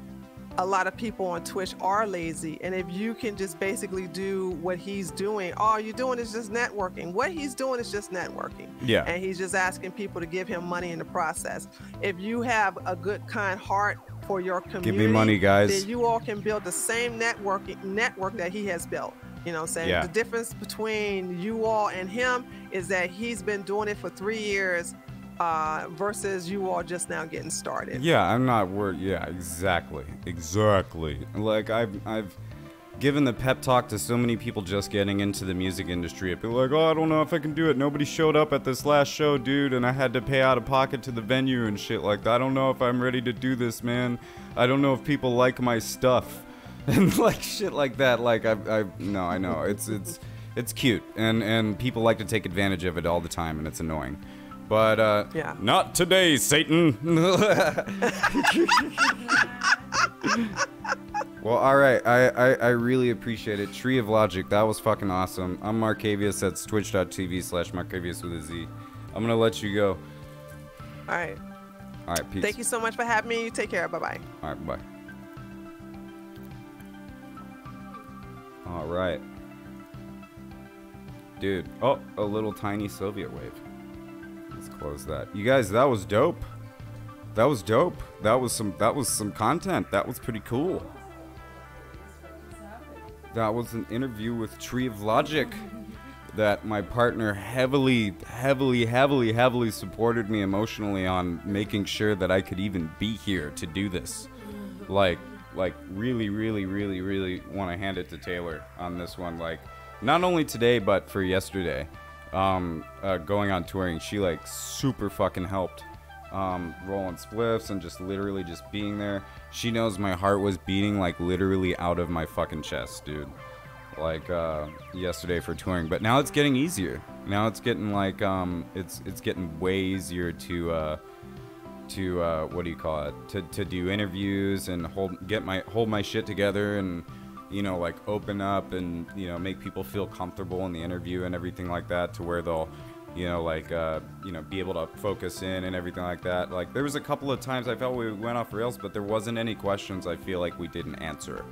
A lot of people on Twitch are lazy, and if you can just basically do what he's doing, all you're doing is just networking. What he's doing is just networking. Yeah. And he's just asking people to give him money in the process. If you have a good, kind heart for your community, give me money, guys, then you all can build the same network that he has built. You know what I'm saying? Yeah. The difference between you all and him is that he's been doing it for 3 years versus you all just now getting started. Yeah, I'm not worried. Yeah, exactly. Like given the pep talk to so many people just getting into the music industry. It'd be like, oh, I don't know if I can do it. Nobody showed up at this last show, dude, and I had to pay out of pocket to the venue and shit like that. I don't know if I'm ready to do this, man. I don't know if people like my stuff. And like shit like that. Like no, I know. It's cute. And people like to take advantage of it all the time, and it's annoying. But yeah. Not today, Satan. Well, alright, I really appreciate it. Tree of Logic, that was fucking awesome. I'm Markavius, that's twitch.tv/Markavius with a Z. I'm gonna let you go. Alright. Alright, peace. Thank you so much for having me. Take care. Bye-bye. Alright, bye. Alright. Dude, oh, a little tiny Soviet wave. Let's close that. You guys, that was dope. That was dope. That was some content. That was pretty cool. That was an interview with Tree of Logic that my partner heavily supported me emotionally on, making sure that I could even be here to do this. Like really want to hand it to Taylor on this one. Like, not only today, but for yesterday, going on touring, she like super fucking helped. Rolling spliffs and just literally just being there. She knows my heart was beating like literally out of my fucking chest, dude. Like yesterday for touring, but now it's getting easier. Now it's getting like it's getting way easier to what do you call it? To do interviews and hold my shit together and, you know, like open up and, you know, make people feel comfortable in the interview and everything like that, to where they'll, you know, like, you know, be able to focus in and everything like that. Like, there was a couple of times I felt we went off rails, but there wasn't any questions I feel like we didn't answer.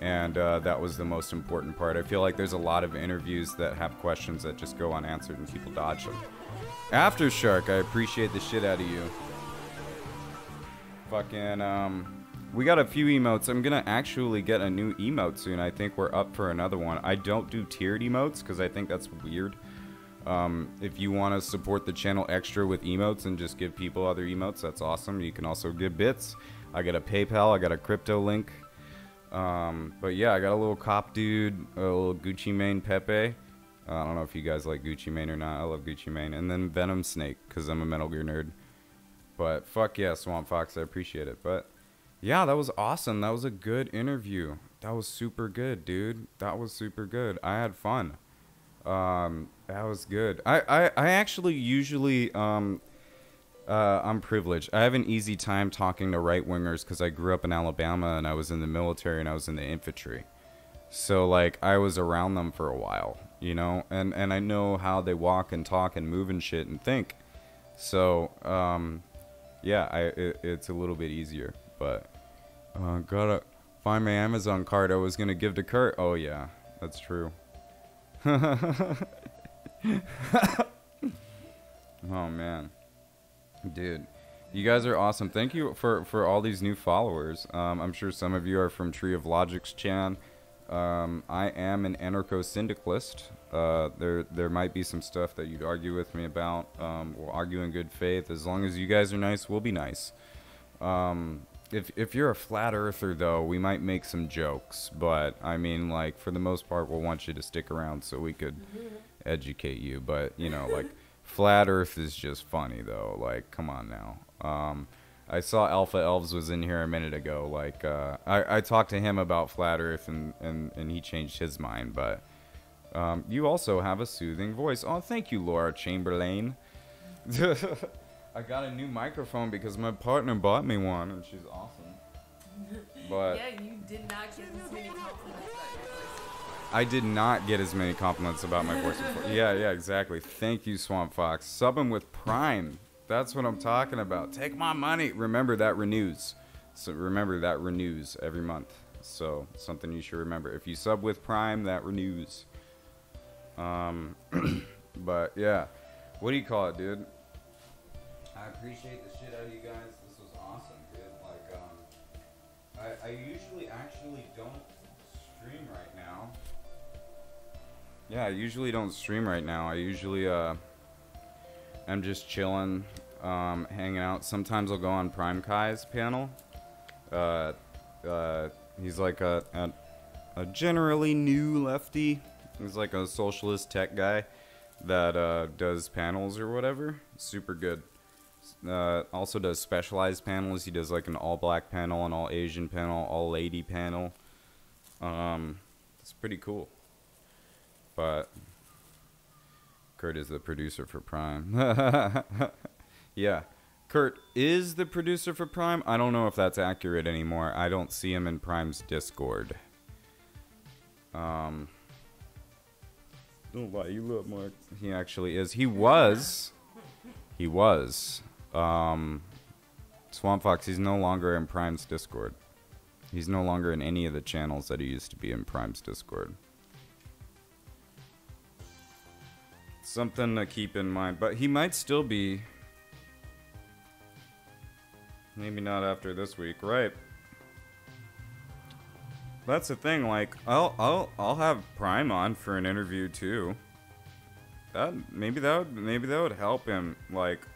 And that was the most important part. I feel like there's a lot of interviews that have questions that just go unanswered and people dodge them. Aftershark, I appreciate the shit out of you. Fucking, we got a few emotes. I'm gonna actually get a new emote soon. I think we're up for another one. I don't do tiered emotes because I think that's weird. If you want to support the channel extra with emotes and just give people other emotes, that's awesome. You can also give bits. I got a PayPal, I got a crypto link. But yeah, I got a little cop dude, a little Gucci Mane Pepe. I don't know if you guys like Gucci Mane or not. I love Gucci Mane. And then Venom Snake, because I'm a Metal Gear nerd. But fuck yeah, Swamp Fox, I appreciate it. But yeah, that was awesome. That was a good interview. That was super good, dude. That was super good. I had fun. That was good. I actually usually, I'm privileged. I have an easy time talking to right-wingers because I grew up in Alabama and I was in the military and I was in the infantry. So, like, I was around them for a while, you know? And I know how they walk and talk and move and shit and think. So, yeah, it's a little bit easier. But, gotta find my Amazon card I was gonna give to Kurt. Oh, yeah, that's true. Oh, man. Dude, you guys are awesome. Thank you for all these new followers. I'm sure some of you are from Tree of Logic's chan. I am an anarcho-syndicalist. There might be some stuff that you'd argue with me about. We'll argue in good faith. As long as you guys are nice, we'll be nice. If you're a flat earther, though, we might make some jokes. But, I mean, like, for the most part, we'll want you to stick around so we could educate you. But, you know, like, flat earth is just funny, though. Like, come on now. I saw Alpha Elves was in here a minute ago. Like, I talked to him about flat earth, and he changed his mind. But you also have a soothing voice. Oh, thank you, Laura Chamberlain. I got a new microphone because my partner bought me one, and she's awesome. But yeah, you did not get as many compliments about your voice. I did not get as many compliments about my voice before. Yeah, exactly. Thank you, Swamp Fox. Sub him with Prime. That's what I'm talking about. Take my money. Remember, that renews. So remember, that renews every month. So something you should remember. If you sub with Prime, that renews. But yeah, what do you call it, dude? I appreciate the shit out of you guys. This was awesome, dude. Like, I usually actually don't stream right now. Yeah, I usually don't stream right now. I usually, I'm just chilling, hanging out. Sometimes I'll go on Prime Kai's panel. He's like a a generally new lefty. He's like a socialist tech guy that does panels or whatever. Super good. Also does specialized panels. He does like an all black panel, an all Asian panel, all lady panel. It's pretty cool. But Kurt is the producer for Prime. Yeah. Kurt is the producer for Prime. I don't know if that's accurate anymore. I don't see him in Prime's Discord. Don't lie, you love Mark. He actually is. He was. Swamp Fox, he's no longer in Prime's Discord. He's no longer in any of the channels that he used to be in Prime's Discord. Something to keep in mind. But he might still be. Maybe not after this week, right? That's the thing. Like, I'll have Prime on for an interview too. Maybe that would help him, like,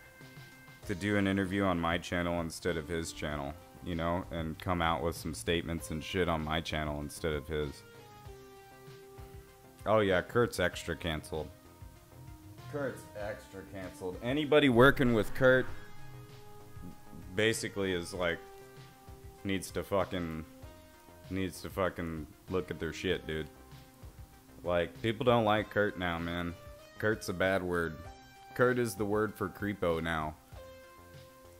to do an interview on my channel instead of his channel, you know, and come out with some statements and shit on my channel instead of his. Oh yeah, Kurt's extra canceled. Kurt's extra canceled. Anybody working with Kurt basically is like needs to fucking look at their shit, dude. Like, people don't like Kurt now, man. Kurt's a bad word. Kurt is the word for creepo now.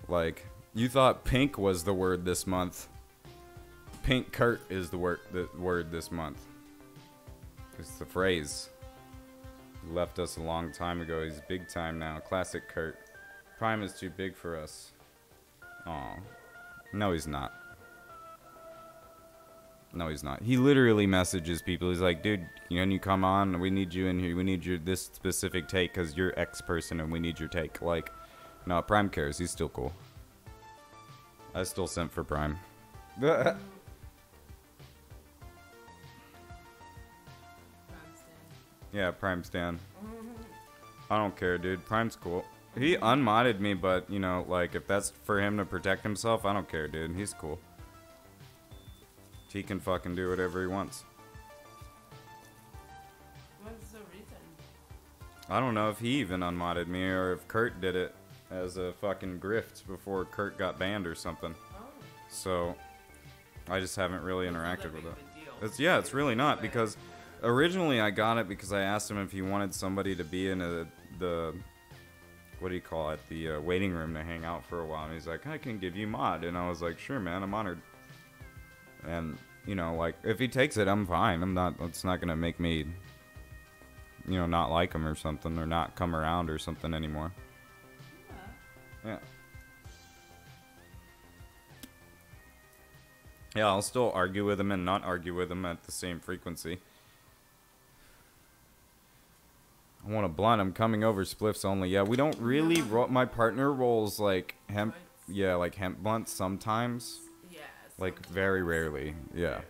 Like, you thought pink was the word this month. Pink Kurt is the word this month. It's the phrase. He left us a long time ago. He's big time now. Classic Kurt. Prime is too big for us. Aw. No, he's not. No, he's not. He literally messages people. He's like, dude, can you come on? We need you in here. We need this specific take because you're X person and we need your take. Like, no, Prime cares. He's still cool. I still sent for Prime. Yeah, Prime Stan. I don't care, dude. Prime's cool. He unmodded me, but, you know, like, if that's for him to protect himself, I don't care, dude. He's cool. He can fucking do whatever he wants. What's the reason? I don't know if he even unmodded me or if Kurt did it as a fucking grift before Kurt got banned or something. Oh. So, I just haven't really interacted with it. Deal. It's really not, because originally I got it because I asked him if he wanted somebody to be in the what do you call it, the waiting room to hang out for a while, and he's like, I can give you mod, and I was like, sure, man, I'm honored. And, you know, like, if he takes it, I'm fine. It's not gonna make me, you know, not like him or something, or not come around or something anymore. Yeah. Yeah, I'll still argue with him and not argue with him at the same frequency. I want a blunt. I'm coming over spliffs only. Yeah, we don't really roll. My partner rolls like hemp. Yeah, like hemp blunts sometimes. Yeah. Like very rarely. Yeah.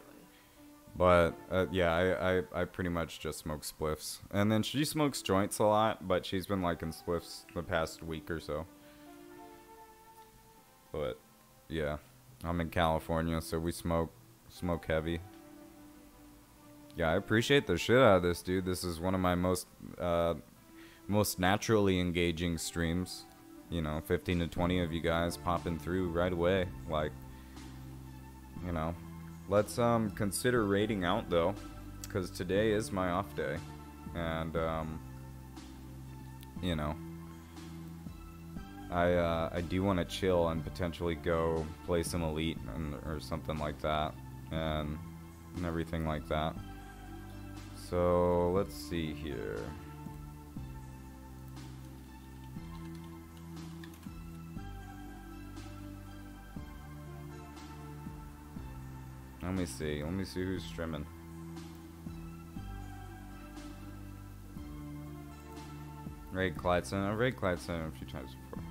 But yeah, I pretty much just smoke spliffs. And then she smokes joints a lot, but she's been liking spliffs the past week or so. But yeah, I'm in California, so we smoke heavy. Yeah, I appreciate the shit out of this, dude. This is one of my most naturally engaging streams. You know, 15 to 20 of you guys popping through right away. Like, you know, let's consider raiding out though, because today is my off day, and you know, I do want to chill and potentially go play some Elite or something like that, and everything like that. So let's see here. Let me see who's streaming. Raid Clydeson. I've raid Clydeson a few times before.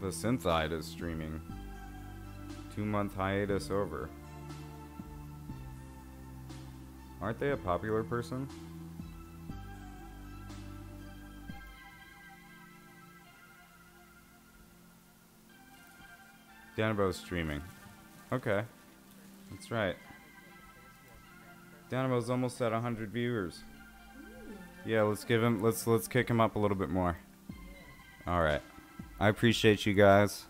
The Synthide is streaming. 2-month hiatus over. Aren't they a popular person? Danabo's streaming. Okay. That's right. Danabo's almost at 100 viewers. Yeah, let's give him, let's kick him up a little bit more. Alright. I appreciate you guys.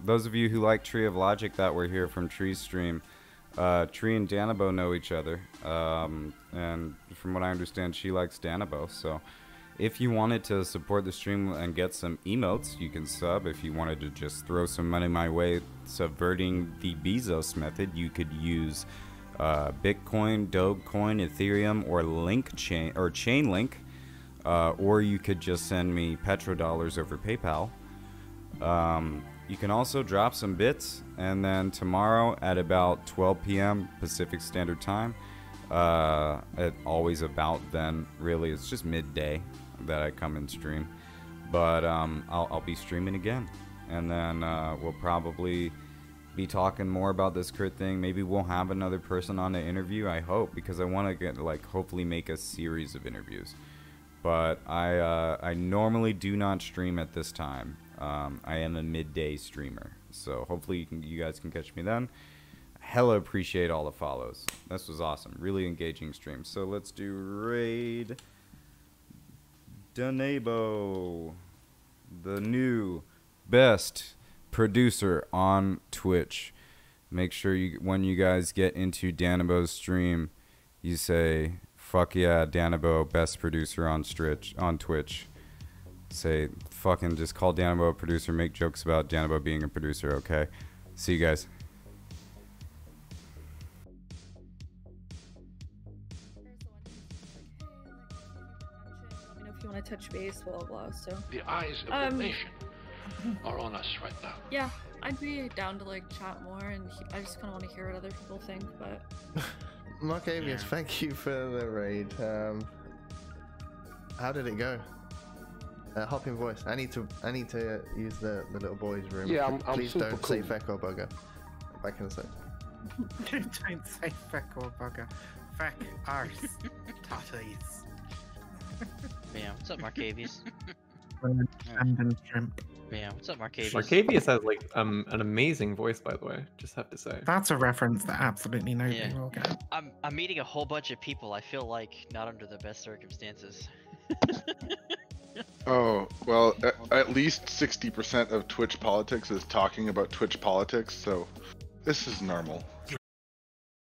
Those of you who like Tree of Logic that were here from Tree's stream, Tree and Danabo know each other. And from what I understand, she likes Danabo. So if you wanted to support the stream and get some emotes, you can sub. If you wanted to just throw some money my way, subverting the Bezos method, you could use Bitcoin, Dogecoin, Ethereum, or Chainlink. Or you could just send me petrodollars over PayPal. You can also drop some bits, and then tomorrow at about 12 p.m. Pacific Standard Time, at always about then, really, it's just midday that I come and stream, but I'll be streaming again, and then we'll probably be talking more about this crit thing. Maybe we'll have another person on the interview, I hope, because I want to get, like, hopefully make a series of interviews. But I normally do not stream at this time. I am a midday streamer, so hopefully you guys can catch me then. Hella appreciate all the follows. This was awesome. Really engaging stream. So let's do Raid Danabo, the new best producer on Twitch. Make sure when you guys get into Danabo's stream, you say, "Fuck yeah, Danabo, best producer on Twitch." Say, fucking just call Danabo a producer, make jokes about Danabo being a producer, okay? See you guys. Let me know if you want to touch base, blah, blah, blah. So, The eyes of the nation are on us right now. yeah, I'd be down to, like, chat more, and I just kind of want to hear what other people think, but... Markavius, thank you for the raid. How did it go? Hop in voice. I need to use the little boy's room. Yeah, I'm Please super don't cool. say feck or bugger. Back in a sec. Don't say feck or bugger. Feck, arse, tatties. Yeah, what's up, Markavius? And shrimp. Yeah, what's up, Markavius? Markavius has like an amazing voice, by the way. Just have to say. That's a reference that absolutely nobody Yeah. will get. I'm meeting a whole bunch of people. I feel like not under the best circumstances. Oh, well, at least 60% of Twitch politics is talking about Twitch politics, so this is normal.